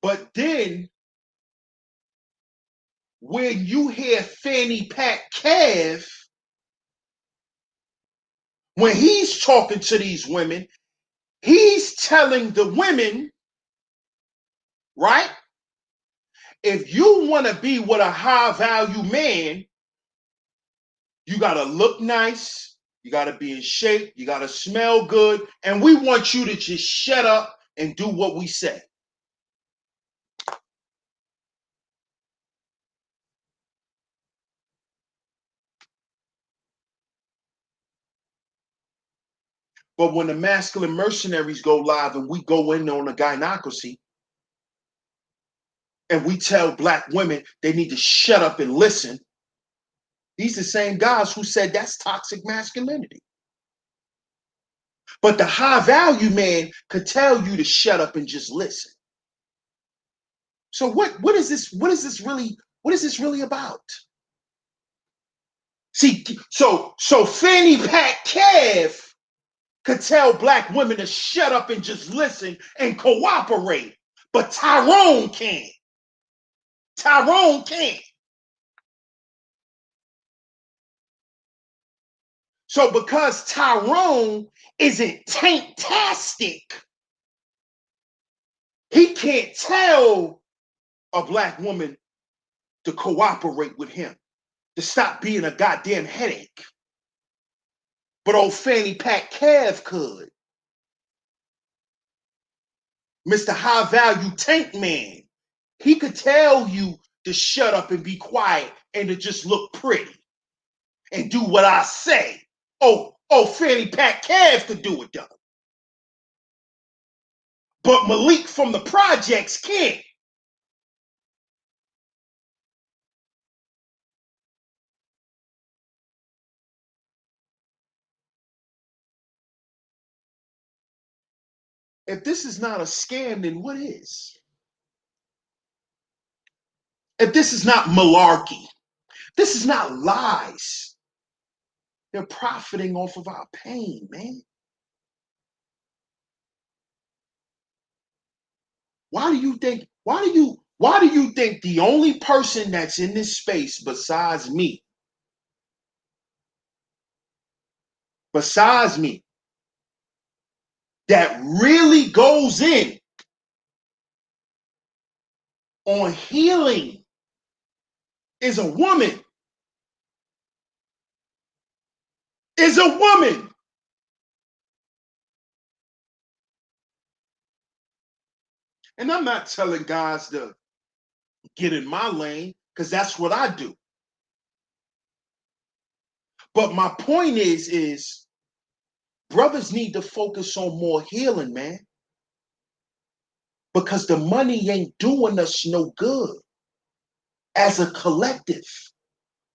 But then when you hear Fanny Pack Kev, when he's talking to these women, he's telling the women, right? If you want to be with a high value man, you got to look nice, you got to be in shape, you got to smell good, and we want you to just shut up and do what we say. But when the masculine mercenaries go live and we go in on a gynocracy and we tell black women they need to shut up and listen, these are the same guys who said that's toxic masculinity. But the high value man could tell you to shut up and just listen. So what is this really about? See, so Fanny Pack Kev could tell black women to shut up and just listen and cooperate. But Tyrone can't. Tyrone can't. So because Tyrone isn't tanktastic, he can't tell a black woman to cooperate with him, to stop being a goddamn headache. But old Fanny Pack Kev could. Mr. High Value Tank Man, he could tell you to shut up and be quiet and to just look pretty and do what I say. Oh, Fanny Pack Kev could do it though. But Malik from the projects can't. If this is not a scam, then what is? If this is not malarkey, this is not lies. They're profiting off of our pain, man. Why do you think the only person that's in this space besides me, that really goes in on healing is a woman? Is a woman. And I'm not telling guys to get in my lane, because that's what I do. But my point is brothers need to focus on more healing, man. Because the money ain't doing us no good. As a collective,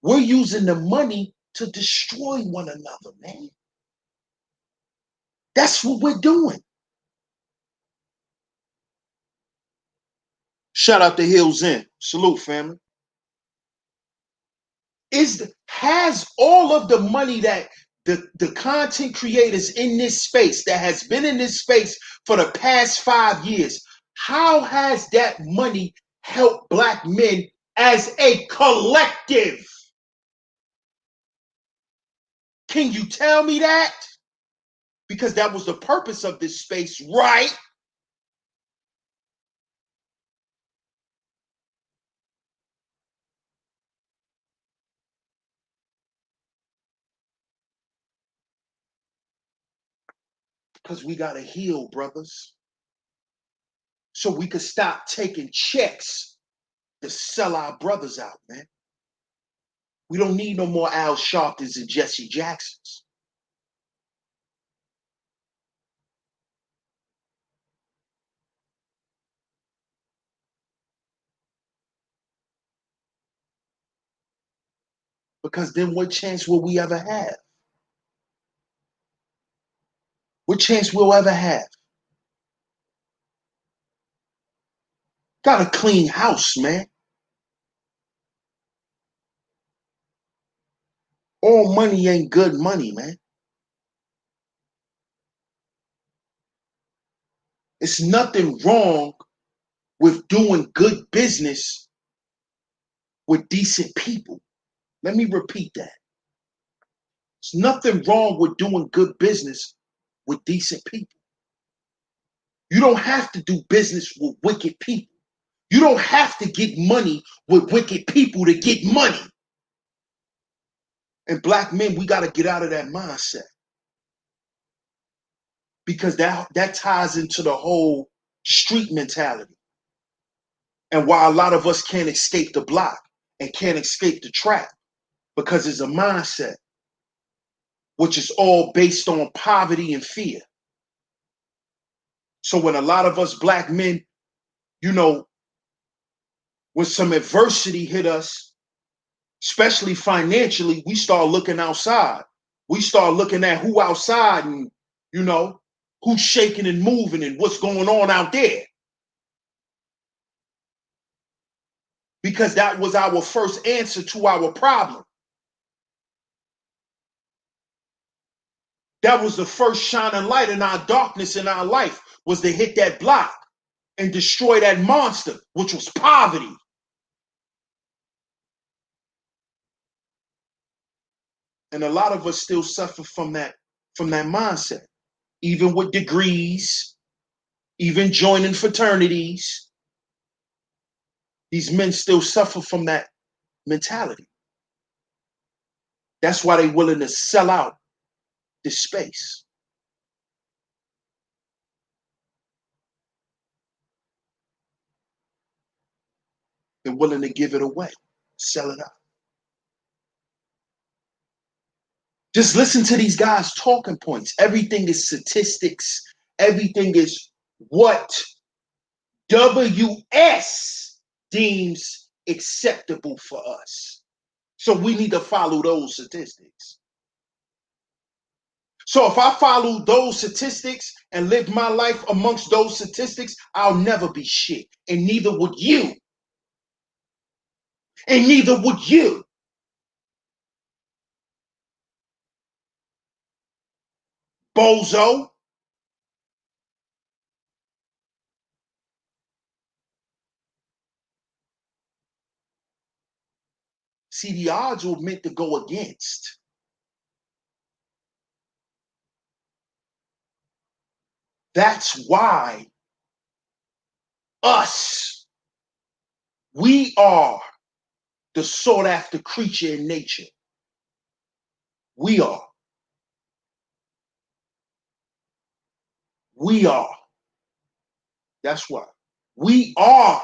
we're using the money to destroy one another, man. That's what we're doing. Shout out to Hills Inn. Salute, family. Has all of the money that the content creators in this space, that has been in this space for the past 5 years, how has that money helped black men as a collective? Can you tell me that? Because that was the purpose of this space, right? Because we got to heal, brothers. So we could stop taking checks to sell our brothers out, man. We don't need no more Al Sharptons and Jesse Jacksons. Because then what chance will we ever have? What chance we'll ever have? Got a clean house, man. All money ain't good money, man. It's nothing wrong with doing good business with decent people. Let me repeat that. There's nothing wrong with doing good business with decent people. You don't have to do business with wicked people. You don't have to get money with wicked people to get money. And black men, we got to get out of that mindset. Because that ties into the whole street mentality. And why a lot of us can't escape the block and can't escape the trap, because it's a mindset, which is all based on poverty and fear. So when a lot of us black men, when some adversity hit us, especially financially, we start looking outside. We start looking at who outside and, who's shaking and moving and what's going on out there. Because that was our first answer to our problem. That was the first shining light in our darkness in our life, was to hit that block and destroy that monster, which was poverty. And a lot of us still suffer from that mindset, even with degrees, even joining fraternities. These men still suffer from that mentality. That's why they're willing to sell out this space. They're willing to give it away, sell it out. Just listen to these guys' talking points. Everything is statistics. Everything is what WS deems acceptable for us. So we need to follow those statistics. So if I follow those statistics and live my life amongst those statistics, I'll never be shit. And neither would you. And neither would you. Bozo. See, the odds were meant to go against. That's why we are the sought after creature in nature. We are. We are. That's why. We are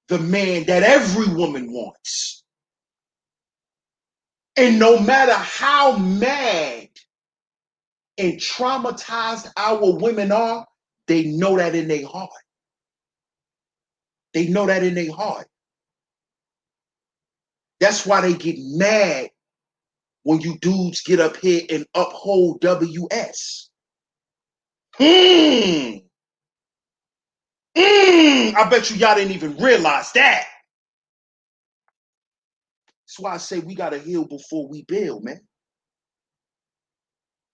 the man that every woman wants. And no matter how mad and traumatized our women are, they know that in their heart. They know that in their heart. That's why they get mad when you dudes get up here and uphold WS. I bet y'all didn't even realize that. That's why I say we gotta heal before we build, man.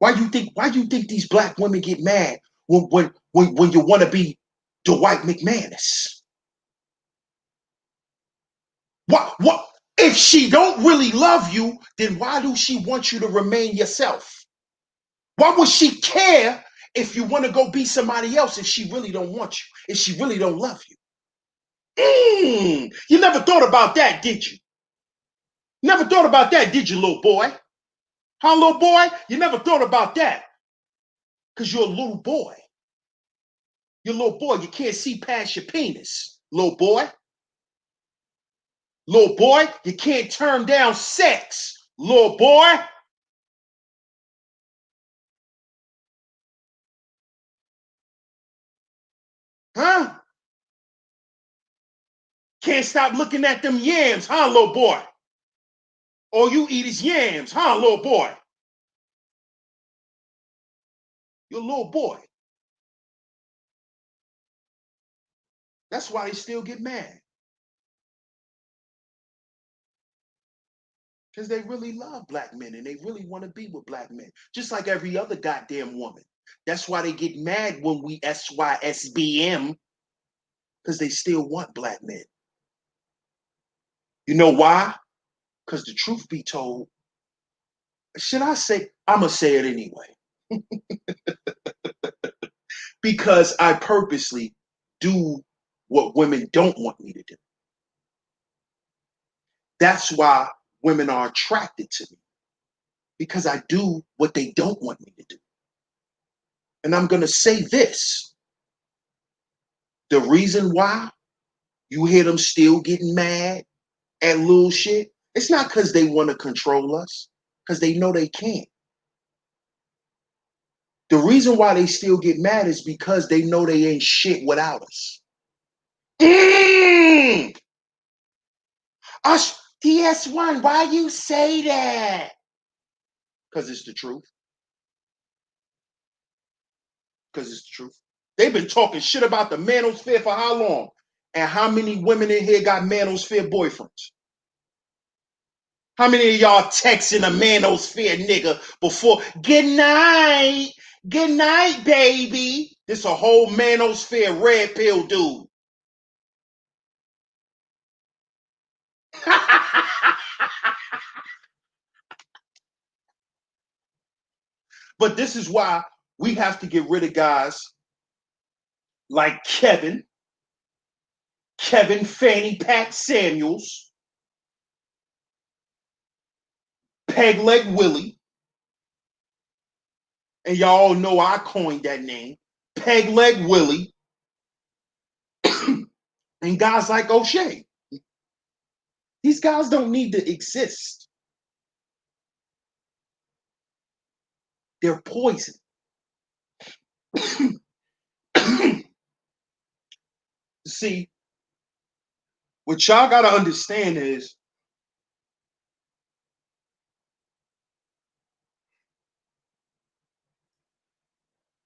Why you think these black women get mad when you want to be Dwight McManus? What if she don't really love you, then why do she want you to remain yourself? Why would she care if you want to go be somebody else if she really don't want you, if she really don't love you? You never thought about that, did you? Never thought about that, did you, little boy? Huh, little boy? You never thought about that because you're a little boy. You're a little boy. You can't see past your penis, little boy. Little boy, you can't turn down sex, little boy. Huh? Can't stop looking at them yams, huh, little boy? All you eat is yams, huh, little boy? You're a little boy. That's why they still get mad. Because they really love black men and they really want to be with black men, just like every other goddamn woman. That's why they get mad when we SYSBM, because they still want black men. You know why? Because the truth be told, should I say, I'm going to say it anyway. Because I purposely do what women don't want me to do. That's why women are attracted to me, because I do what they don't want me to do. And I'm going to say this. The reason why you hear them still getting mad at little shit, it's not because they want to control us, because they know they can't. The reason why they still get mad is because they know they ain't shit without us. Us, DS1, why you say that? Because it's the truth. Because it's the truth. They've been talking shit about the manosphere for how long? And how many women in here got manosphere boyfriends? How many of y'all texting a manosphere nigga before good night? Good night, baby. This a whole manosphere red pill dude. But this is why we have to get rid of guys like Kevin Fanny Pack Samuels, Peg Leg Willie, and y'all know I coined that name, Peg Leg Willie, and guys like Oshay. These guys don't need to exist. They're poison. See, what y'all got to understand is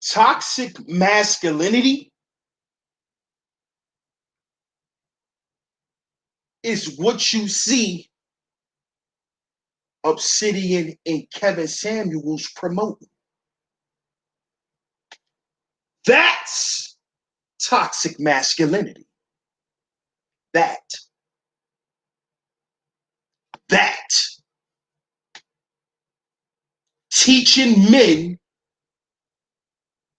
toxic masculinity is what you see Obsidian and Kevin Samuels promoting. That's toxic masculinity. That teaching men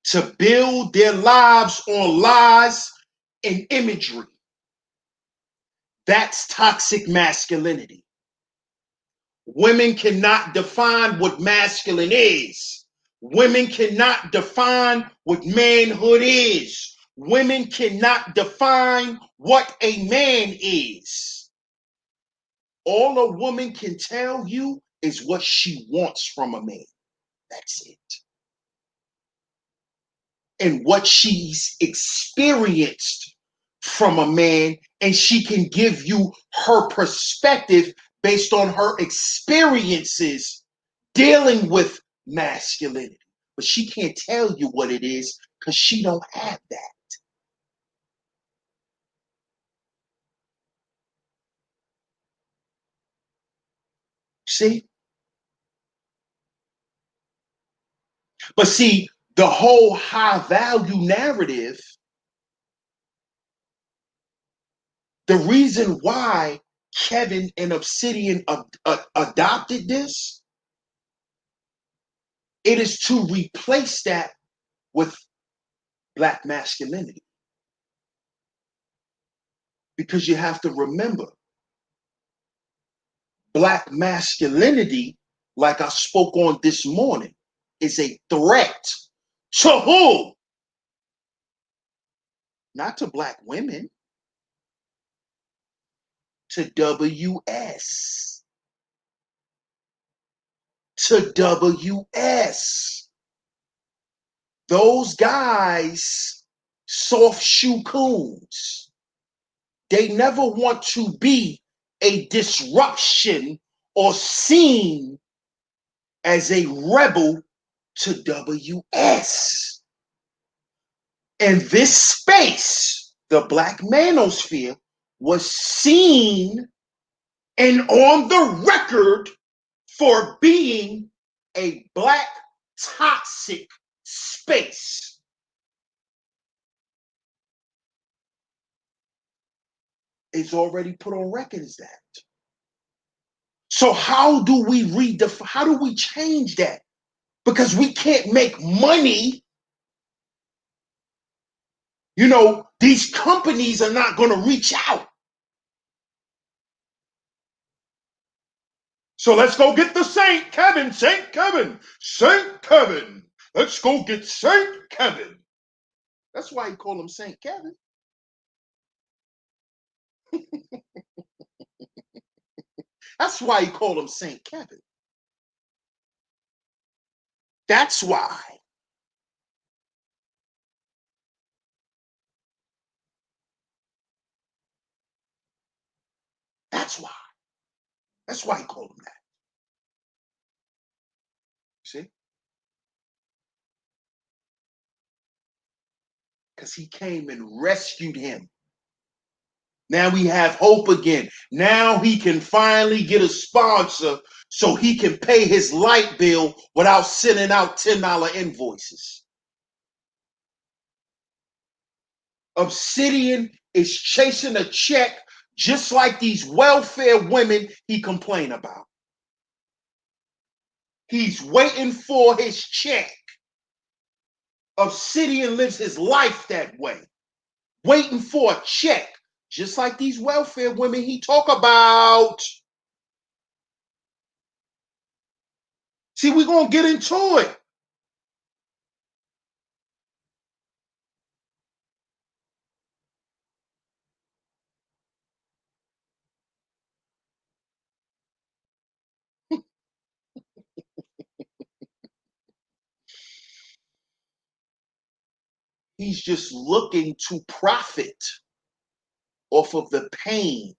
to build their lives on lies and imagery. That's toxic masculinity. Women cannot define what masculine is. Women cannot define what manhood is. Women cannot define what a man is. All a woman can tell you is what she wants from a man. That's it. And what she's experienced from a man, and she can give you her perspective based on her experiences dealing with masculinity. But she can't tell you what it is because she don't have that. See? But see, the whole high value narrative, the reason why Kevin and Obsidian adopted this, it is to replace that with Black masculinity. Because you have to remember, Black masculinity, like I spoke on this morning, is a threat to who? Not to Black women, to WS. To WS. Those guys, soft shoe coons, they never want to be a disruption or seen as a rebel to WS. And this space, the Black manosphere, was seen and on the record for being a Black toxic space. It's already put on record as that. So how do we redefine? How do we change that? Because we can't make money. You know, these companies are not going to reach out. So let's go get the Saint Kevin. Let's go get Saint Kevin. That's why he called him Saint Kevin. That's why he called him Saint Kevin. That's why. That's why. That's why he called him that. See? Because he came and rescued him. Now we have hope again. Now he can finally get a sponsor so he can pay his light bill without sending out $10 invoices. Obsidian is chasing a check just like these welfare women he complained about. He's waiting for his check. Obsidian lives his life that way, waiting for a check, just like these welfare women he talk about. See, we're going to get into it. He's just looking to profit off of the pain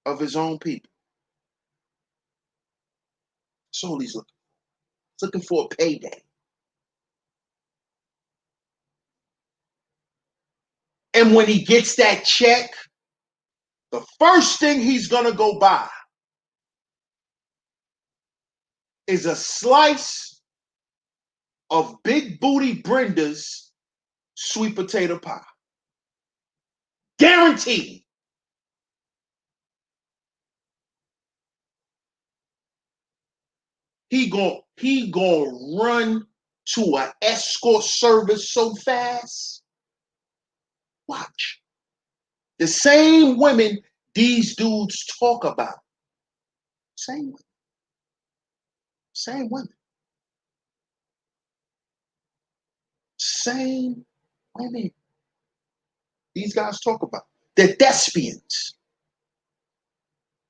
of his own people. That's all he's looking for. He's looking for a payday. And when he gets that check, the first thing he's going to go buy is a slice of Big Booty Brenda's sweet potato pie. Guaranteed. He gonna run to an escort service so fast. Watch. The same women these dudes talk about. Same women. Same women. Same women these guys talk about. They're thespians.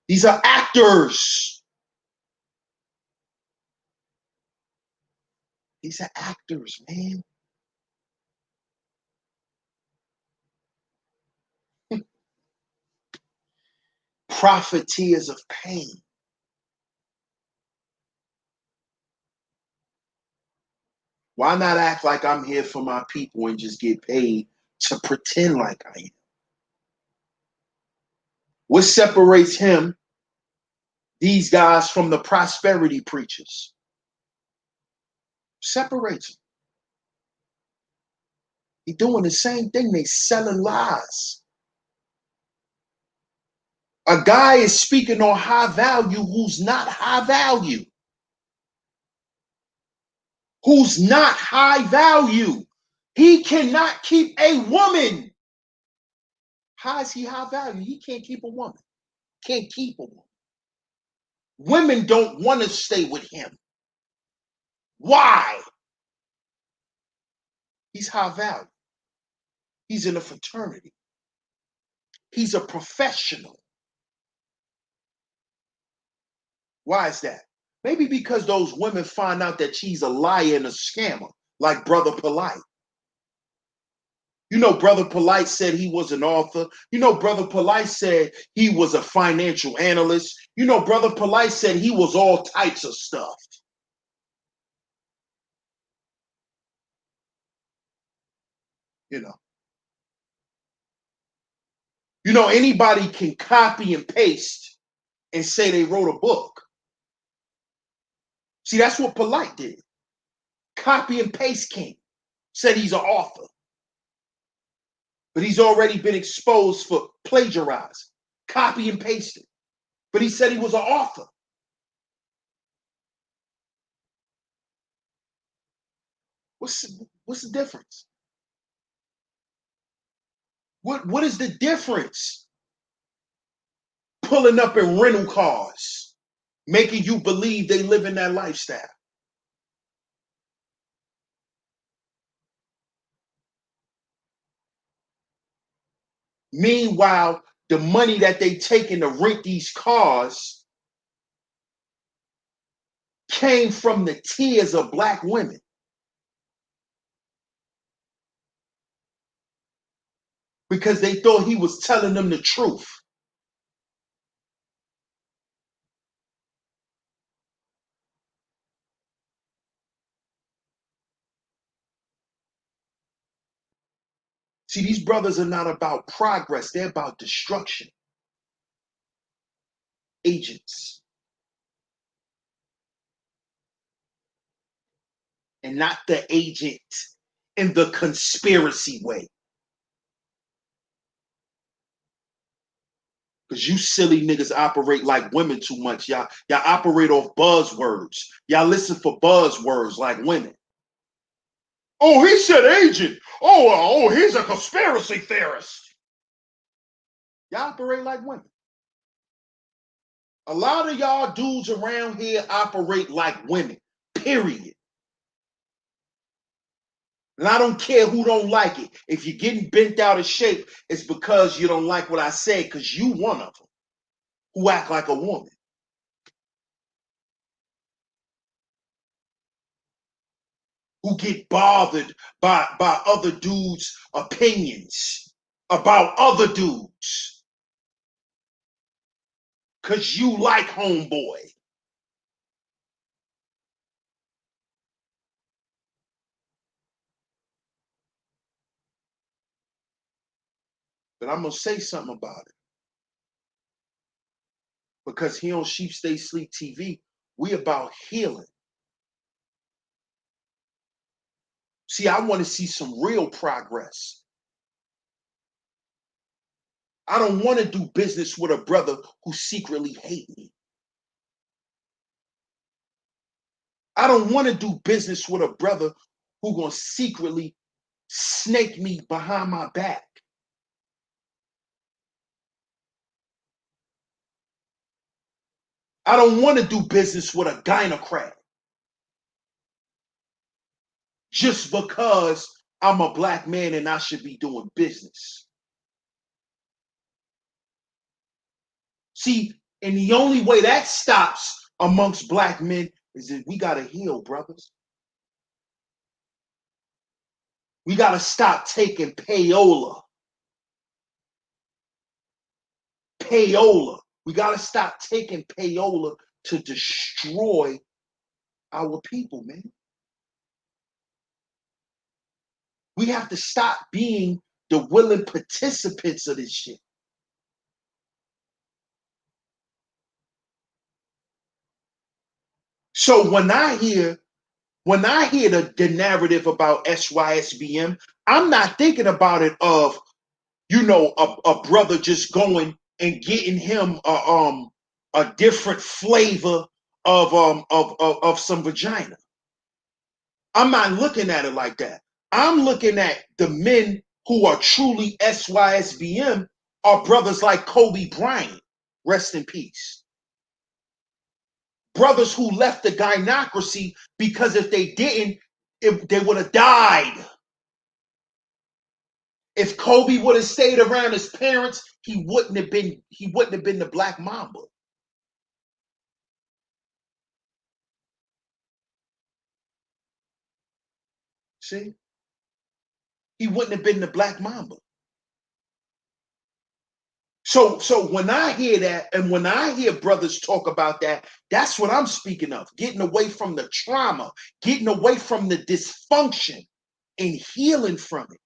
These are actors. These are actors, man. Profiteers of pain. Why not act like I'm here for my people and just get paid to pretend like I am? What separates him, these guys, from the prosperity preachers? Separates them. He's doing the same thing. They selling lies. A guy is speaking on high value who's not high value. Who's not high value. He cannot keep a woman. How is he high value? He can't keep a woman. Can't keep a woman. Women don't want to stay with him. Why? He's high value. He's in a fraternity. He's a professional. Why is that? Maybe because those women find out that she's a liar and a scammer, like Brother Polite. You know, Brother Polite said he was an author. You know, Brother Polite said he was a financial analyst. You know, Brother Polite said he was all types of stuff. You know, anybody can copy and paste and say they wrote a book. See, that's what Polite did. Copy and paste king. Said he's an author. But he's already been exposed for plagiarizing. Copy and pasted. But he said he was an author. What's the difference? What is the difference? Pulling up in rental cars, making you believe they live in that lifestyle. Meanwhile, the money that they taking to rent these cars came from the tears of black women. Because they thought he was telling them the truth. See, these brothers are not about progress. They're about destruction. Agents. And not the agent in the conspiracy way. Because you silly niggas operate like women too much. Y'all operate off buzzwords. Y'all listen for buzzwords like women. Oh, he said agent. Oh, he's a conspiracy theorist. Y'all operate like women. A lot of y'all dudes around here operate like women, period. And I don't care who don't like it. If you're getting bent out of shape, it's because you don't like what I say, because you one of them who act like a woman. Who get bothered by other dudes' opinions about other dudes. Because you like homeboy. But I'm going to say something about it. Because here on SHEEPSTAYSLEEPTV, we about healing. See, I want to see some real progress. I don't want to do business with a brother who secretly hates me. I don't want to do business with a brother who going to secretly snake me behind my back. I don't want to do business with a gynocrat just because I'm a black man and I should be doing business. See, and the only way that stops amongst black men is that we got to heal, brothers. We got to stop taking payola. Payola. We got to stop taking payola to destroy our people, man. We have to stop being the willing participants of this shit. So when I hear the narrative about SYSBM, I'm not thinking about it of, you know, a brother just going and getting him a different flavor of some vagina. I'm not looking at it like that. I'm looking at the men who are truly SYSBM are brothers like Kobe Bryant, rest in peace. Brothers who left the gynocracy because if they didn't, they would have died. If Kobe would have stayed around his parents, he wouldn't have been the Black Mamba. See? He wouldn't have been the Black Mamba. So when I hear that, and when I hear brothers talk about that, that's what I'm speaking of. Getting away from the trauma, getting away from the dysfunction, and healing from it.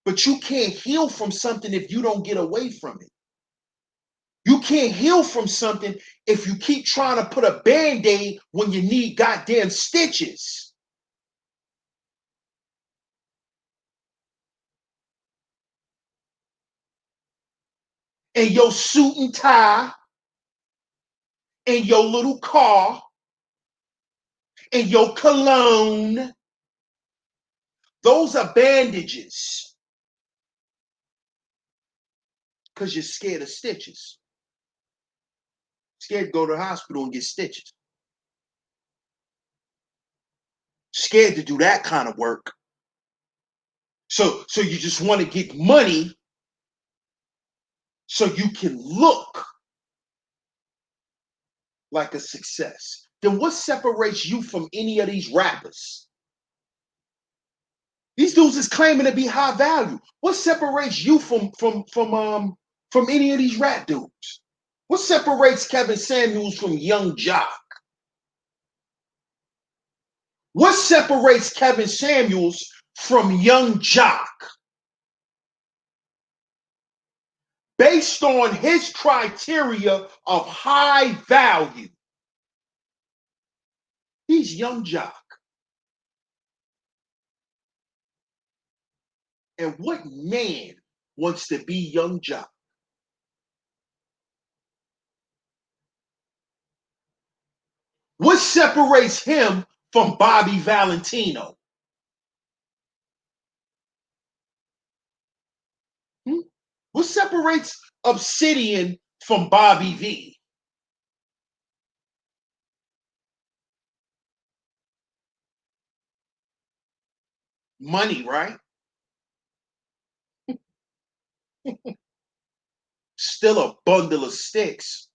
But you can't heal from something if you don't get away from it. You can't heal from something if you keep trying to put a Band-Aid when you need goddamn stitches. And your suit and tie, and your little car, and your cologne, those are bandages. Because you're scared of stitches. Scared to go to the hospital and get stitches. Scared to do that kind of work. So you just want to get money so you can look like a success. Then what separates you from any of these rappers? These dudes is claiming to be high value. What separates you from any of these rap dudes? What separates Kevin Samuels from Young Jock? What separates Kevin Samuels from young Jock based on his criteria of high value. He's young Jock. And what man wants to be young Jock? What separates him from Bobby Valentino? What separates Obsidian from Bobby V? Money, right? Still a bundle of sticks.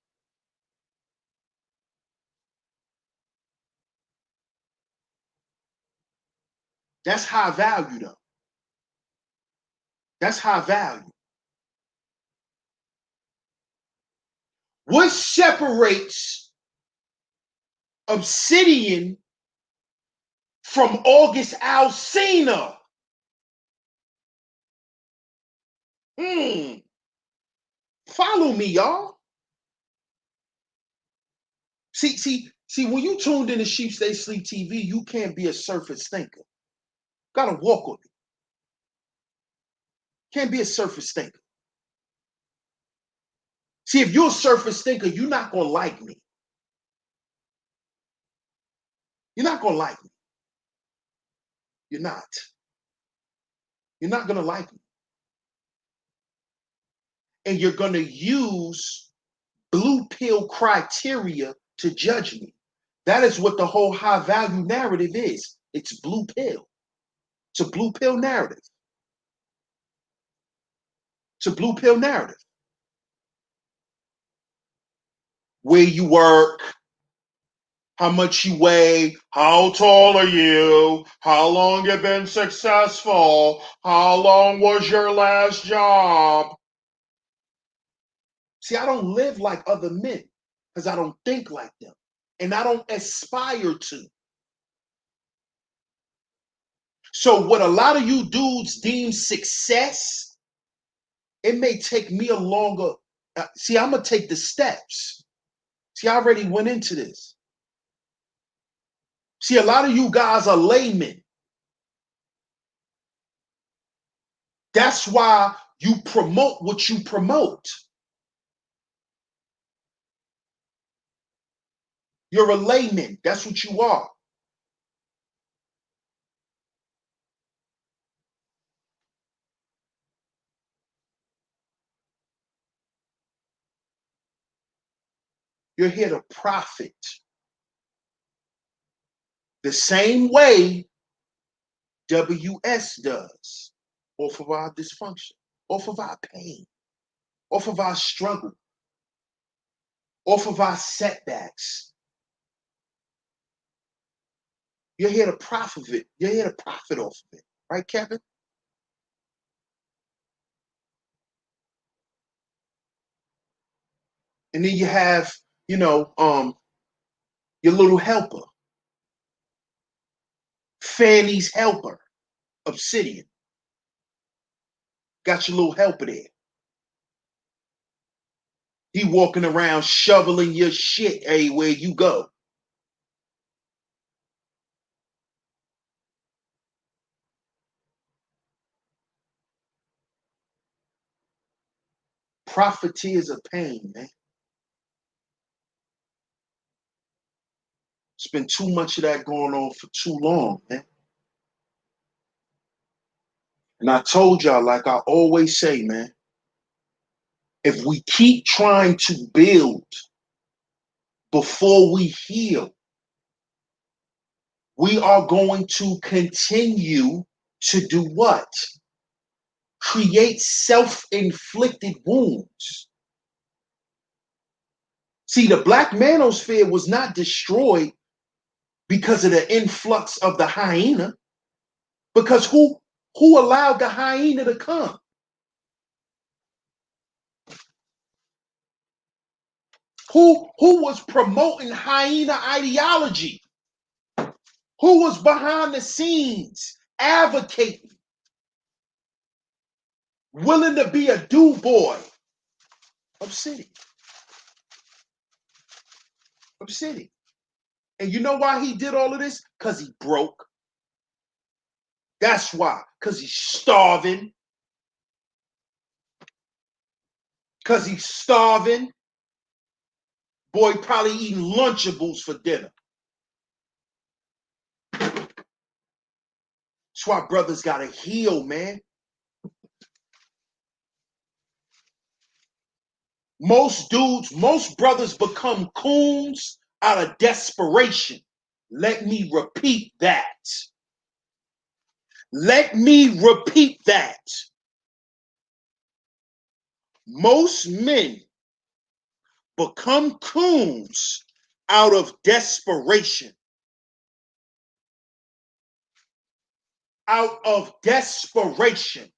That's high value, though. That's high value. What separates Obsidian from August Alsina? Follow me, y'all. See, when you tuned into Sheep Stay Sleep TV, you can't be a surface thinker. Gotta walk with me. Can't be a surface thinker. See, if you're a surface thinker, you're not gonna like me. You're not gonna like me. You're not. You're not gonna like me. And you're gonna use blue pill criteria to judge me. That is what the whole high value narrative is. It's blue pill. It's a blue pill narrative. It's a blue pill narrative. Where you work, how much you weigh, how tall are you, how long you been successful, how long was your last job. See, I don't live like other men because I don't think like them. And I don't aspire to. So what a lot of you dudes deem success, it may take me a longer. See, I'm going to take the steps. See, I already went into this. See, a lot of you guys are laymen. That's why you promote what you promote. You're a layman. That's what you are. You're here to profit. The same way WS does, off of our dysfunction, off of our pain, off of our struggle, off of our setbacks. You're here to profit it. You're here to profit off of it. Right, Kevin? And then you have, your little helper. Fanny's helper, Obsidian. Got your little helper there. He walking around shoveling your shit everywhere you go. Profiteers of pain, man. It's been too much of that going on for too long, man. And I told y'all, like I always say, man, if we keep trying to build before we heal, we are going to continue to do what? Create self-inflicted wounds. See, the black manosphere was not destroyed because of the influx of the hyena. Because who allowed the hyena to come? Who was promoting hyena ideology? Who was behind the scenes advocating, willing to be a do boy. Obsidian. Obsidian. And you know why he did all of this? Because he broke. That's why. Because he's starving. Because he's starving. Boy, probably eating Lunchables for dinner. That's why brothers gotta heal, man. Most brothers become coons out of desperation. Let me repeat that. Let me repeat that. Most men become coons out of desperation. Out of desperation.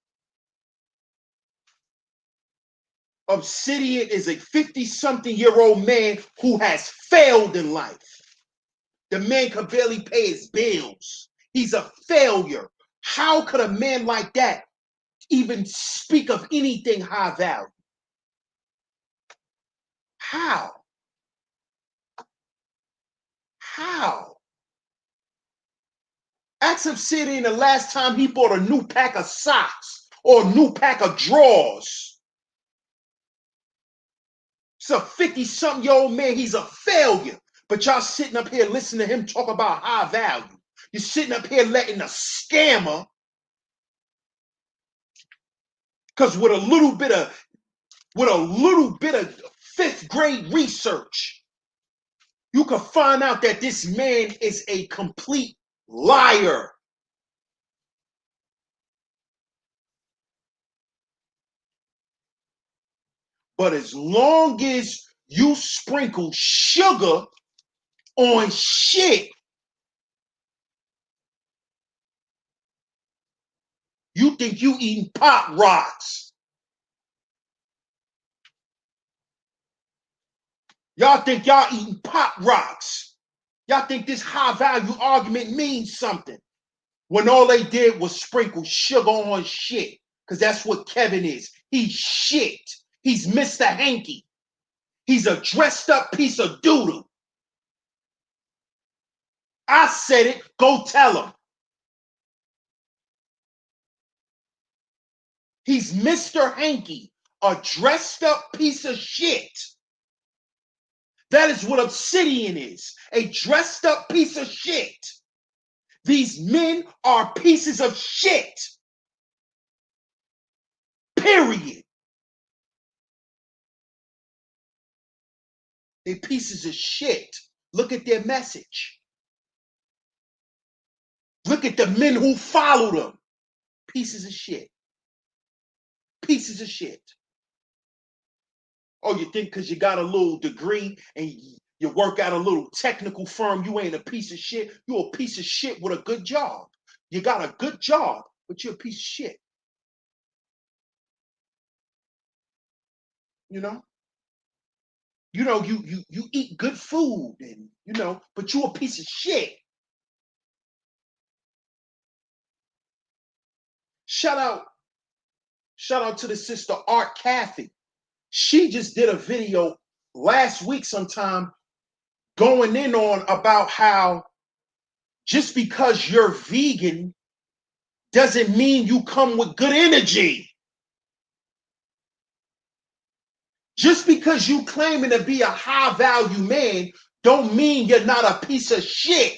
Obsidian is a 50-something-year-old man who has failed in life. The man can barely pay his bills. He's a failure. How could a man like that even speak of anything high value? How? How? Ask Obsidian the last time he bought a new pack of socks or a new pack of drawers. It's a 50-something-year-old man. He's a failure. But y'all sitting up here listening to him talk about high value. You're sitting up here letting a scammer, because with a little bit of fifth grade research, you can find out that this man is a complete liar. But as long as you sprinkle sugar on shit, you think you eating Pop Rocks. Y'all think y'all eating Pop Rocks. Y'all think this high value argument means something, when all they did was sprinkle sugar on shit. Because that's what Kevin is. He's shit. He's Mr. Hanky. He's a dressed up piece of doodle. I said it. Go tell him. He's Mr. Hanky, a dressed up piece of shit. That is what Obsidian is, a dressed up piece of shit. These men are pieces of shit. Period. They pieces of shit. Look at their message. Look at the men who follow them. Pieces of shit. Pieces of shit. Oh, you think because you got a little degree and you work at a little technical firm, you ain't a piece of shit? You're a piece of shit with a good job. You got a good job, but you're a piece of shit. You know, you eat good food, and but you're a piece of shit. Shout out to the sister Art Kathy. She just did a video last week sometime going in on about how just because you're vegan doesn't mean you come with good energy. Just because you claiming to be a high value man don't mean you're not a piece of shit.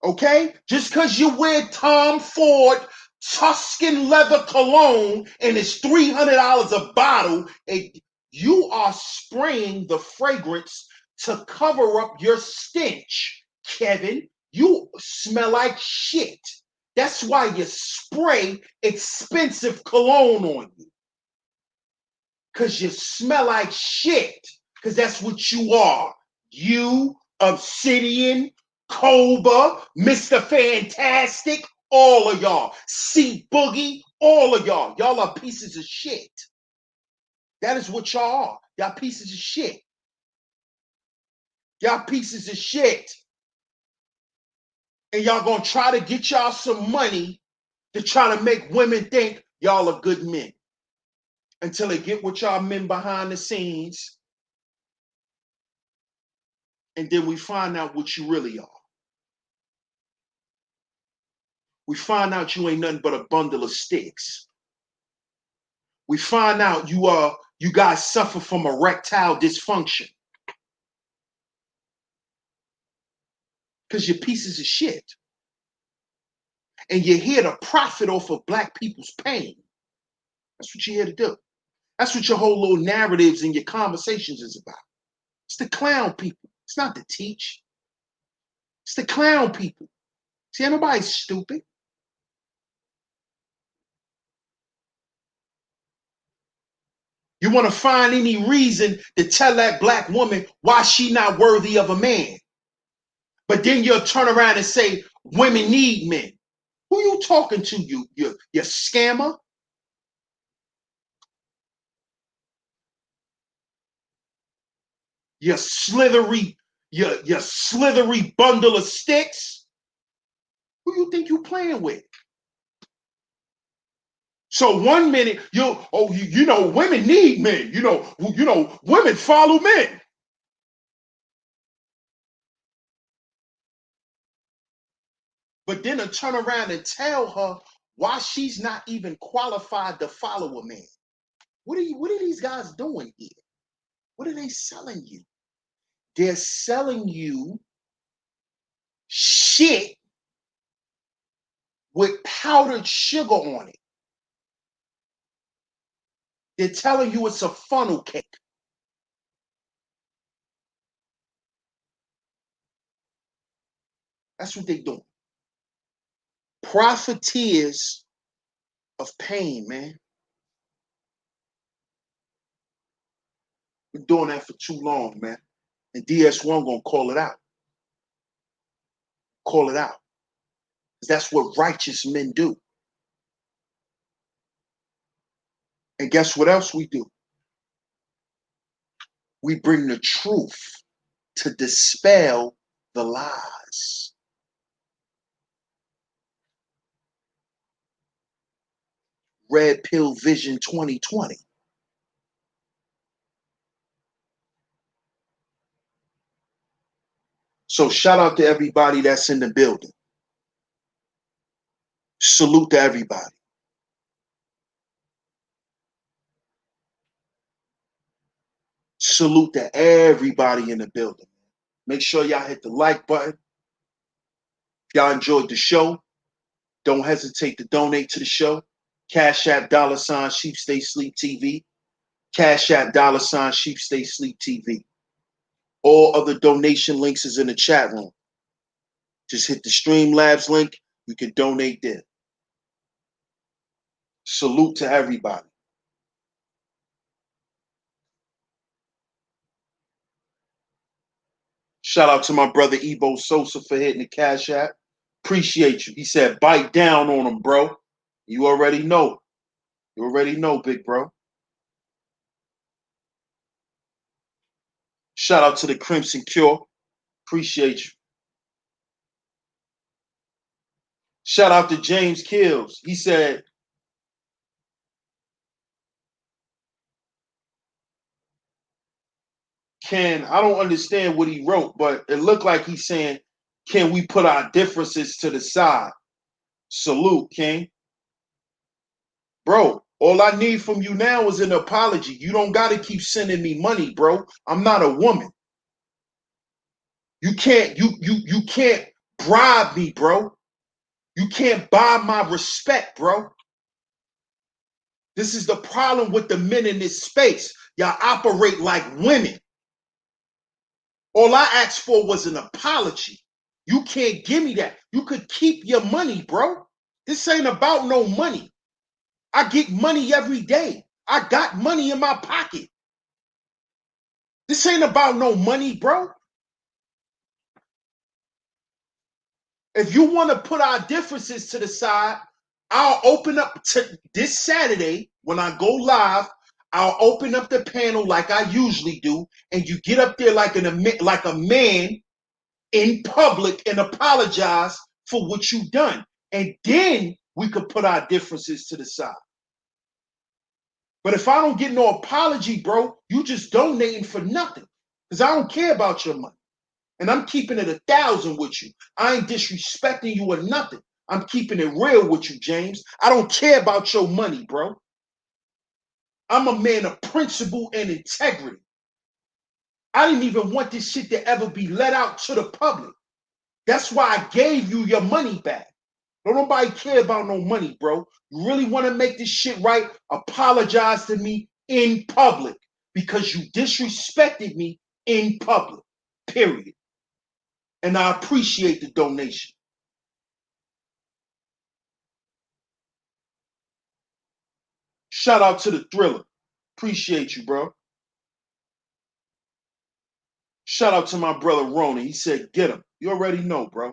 Okay? Just because you wear Tom Ford Tuscan leather cologne and it's $300 a bottle, and you are spraying the fragrance to cover up your stench, Kevin. You smell like shit. That's why you spray expensive cologne on you. Because you smell like shit. Because that's what you are. You, Obsidian, Cobra, Mr. Fantastic, all of y'all. C Boogie, all of y'all. Y'all are pieces of shit. That is what y'all are. Y'all pieces of shit. Y'all pieces of shit. And y'all gonna try to get y'all some money to try to make women think y'all are good men. Until they get with y'all men behind the scenes. And then we find out what you really are. We find out you ain't nothing but a bundle of sticks. We find out you guys suffer from erectile dysfunction. Because you're pieces of shit. And you're here to profit off of black people's pain. That's what you're here to do. That's what your whole little narratives and your conversations is about. It's to clown people. It's not to teach. It's to clown people. See, ain't nobody's stupid. You want to find any reason to tell that black woman why she not worthy of a man. But then you'll turn around and say, women need men. Who you talking to, you scammer? You slithery bundle of sticks? Who you think you playing with? So one minute you know women need men. You know women follow men. But then to turn around and tell her why she's not even qualified to follow a man. What are these guys doing here? What are they selling you? They're selling you shit with powdered sugar on it. They're telling you it's a funnel cake. That's what they're doing. Profiteers of pain, man. Been doing that for too long, man. And DS1 gonna call it out. Call it out. That's what righteous men do. And guess what else we do? We bring the truth to dispel the lies. Red Pill Vision 2020. So shout out to everybody that's in the building. Salute to everybody. Salute to everybody in the building. Make sure y'all hit the like button. If y'all enjoyed the show, don't hesitate to donate to the show. CashApp $SheepStaySleepTV. CashApp $SheepStaySleepTV. All other donation links is in the chat room. Just hit the Streamlabs link. You can donate there. Salute to everybody. Shout out to my brother Ebo Sosa for hitting the Cash App. Appreciate you. He said, bite down on him, bro. You already know. You already know, big bro. Shout out to the Crimson Cure. Appreciate you. Shout out to James Kills. He said, I don't understand what he wrote, but it looked like he's saying, can we put our differences to the side? Salute, King. Bro, all I need from you now is an apology. You don't got to keep sending me money, bro. I'm not a woman. You can't bribe me, bro. You can't buy my respect, bro. This is the problem with the men in this space. Y'all operate like women. All I asked for was an apology. You can't give me that. You could keep your money, bro. This ain't about no money. I get money every day. I got money in my pocket. This ain't about no money, bro. If you want to put our differences to the side, I'll open up to this Saturday when I go live. I'll open up the panel like I usually do, and you get up there like a man in public and apologize for what you done. And then we could put our differences to the side. But if I don't get no apology, bro, you just donating for nothing. Because I don't care about your money. And I'm keeping it 1,000 with you. I ain't disrespecting you or nothing. I'm keeping it real with you, James. I don't care about your money, bro. I'm a man of principle and integrity. I didn't even want this shit to ever be let out to the public. That's why I gave you your money back. Don't nobody care about no money, bro. You really want to make this shit right? Apologize to me in public because you disrespected me in public, period. And I appreciate the donation. Shout out to the Thriller. Appreciate you, bro. Shout out to my brother Rona. He said, get him. You already know, bro.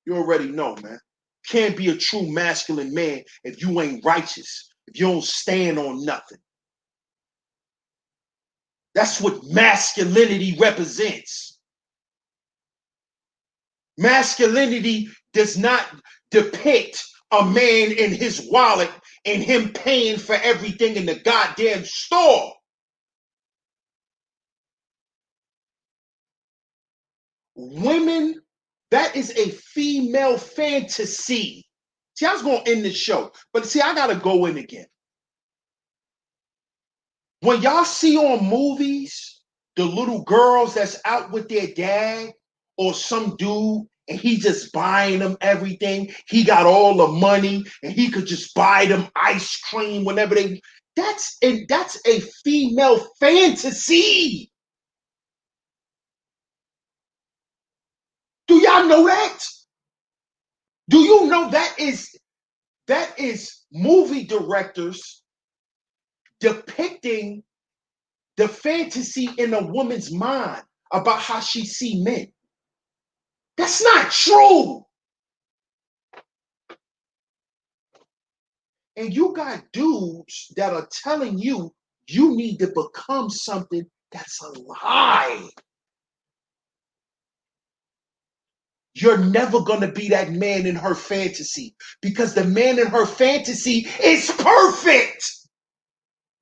You already know, man. Can't be a true masculine man if you ain't righteous, if you don't stand on nothing. That's what masculinity represents. Masculinity does not depict a man in his wallet and him paying for everything in the goddamn store. Women, that is a female fantasy. See, I was going to end the show, but see, I got to go in again. When y'all see on movies the little girls that's out with their dad or some dude and he just buying them everything, he got all the money and he could just buy them ice cream whenever they, that's a female fantasy. Do y'all know that? Do you know that is movie directors depicting the fantasy in a woman's mind about how she see men? That's not true. And you got dudes that are telling you you need to become something that's a lie. You're never going to be that man in her fantasy because the man in her fantasy is perfect.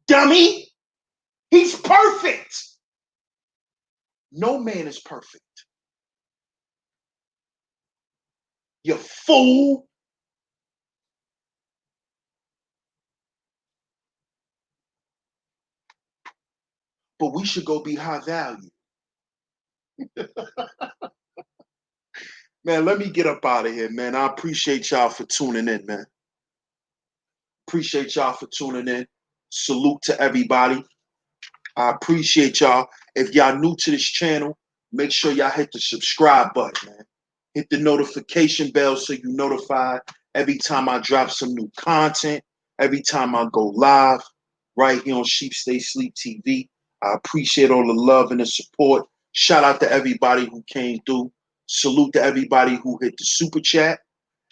Dummy. He's perfect. No man is perfect. You fool. But we should go be high value. Man, let me get up out of here, man. I appreciate y'all for tuning in, man. Appreciate y'all for tuning in. Salute to everybody. I appreciate y'all. If y'all new to this channel, make sure y'all hit the subscribe button, man. Hit the notification bell so you notified every time I drop some new content, every time I go live, right here on Sheep Stay Sleep TV. I appreciate all the love and the support. Shout out to everybody who came through. Salute to everybody who hit the super chat,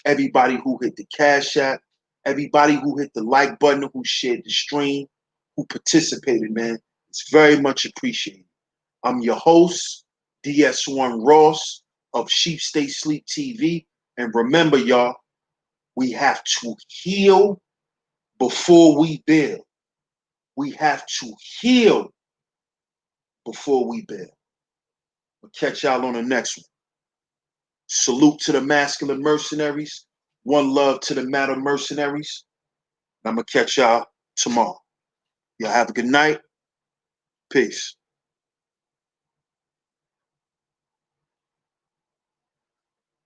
everybody who hit the Cash App, everybody who hit the like button, who shared the stream, who participated, man. It's very much appreciated. I'm your host, DS1 Ross of Sheep Stay Sleep TV. And remember, y'all, we have to heal before we build. We have to heal before we build. We'll catch y'all on the next one. Salute to the masculine mercenaries. One love to the matter mercenaries. I'm going to catch y'all tomorrow. Y'all have a good night. Peace.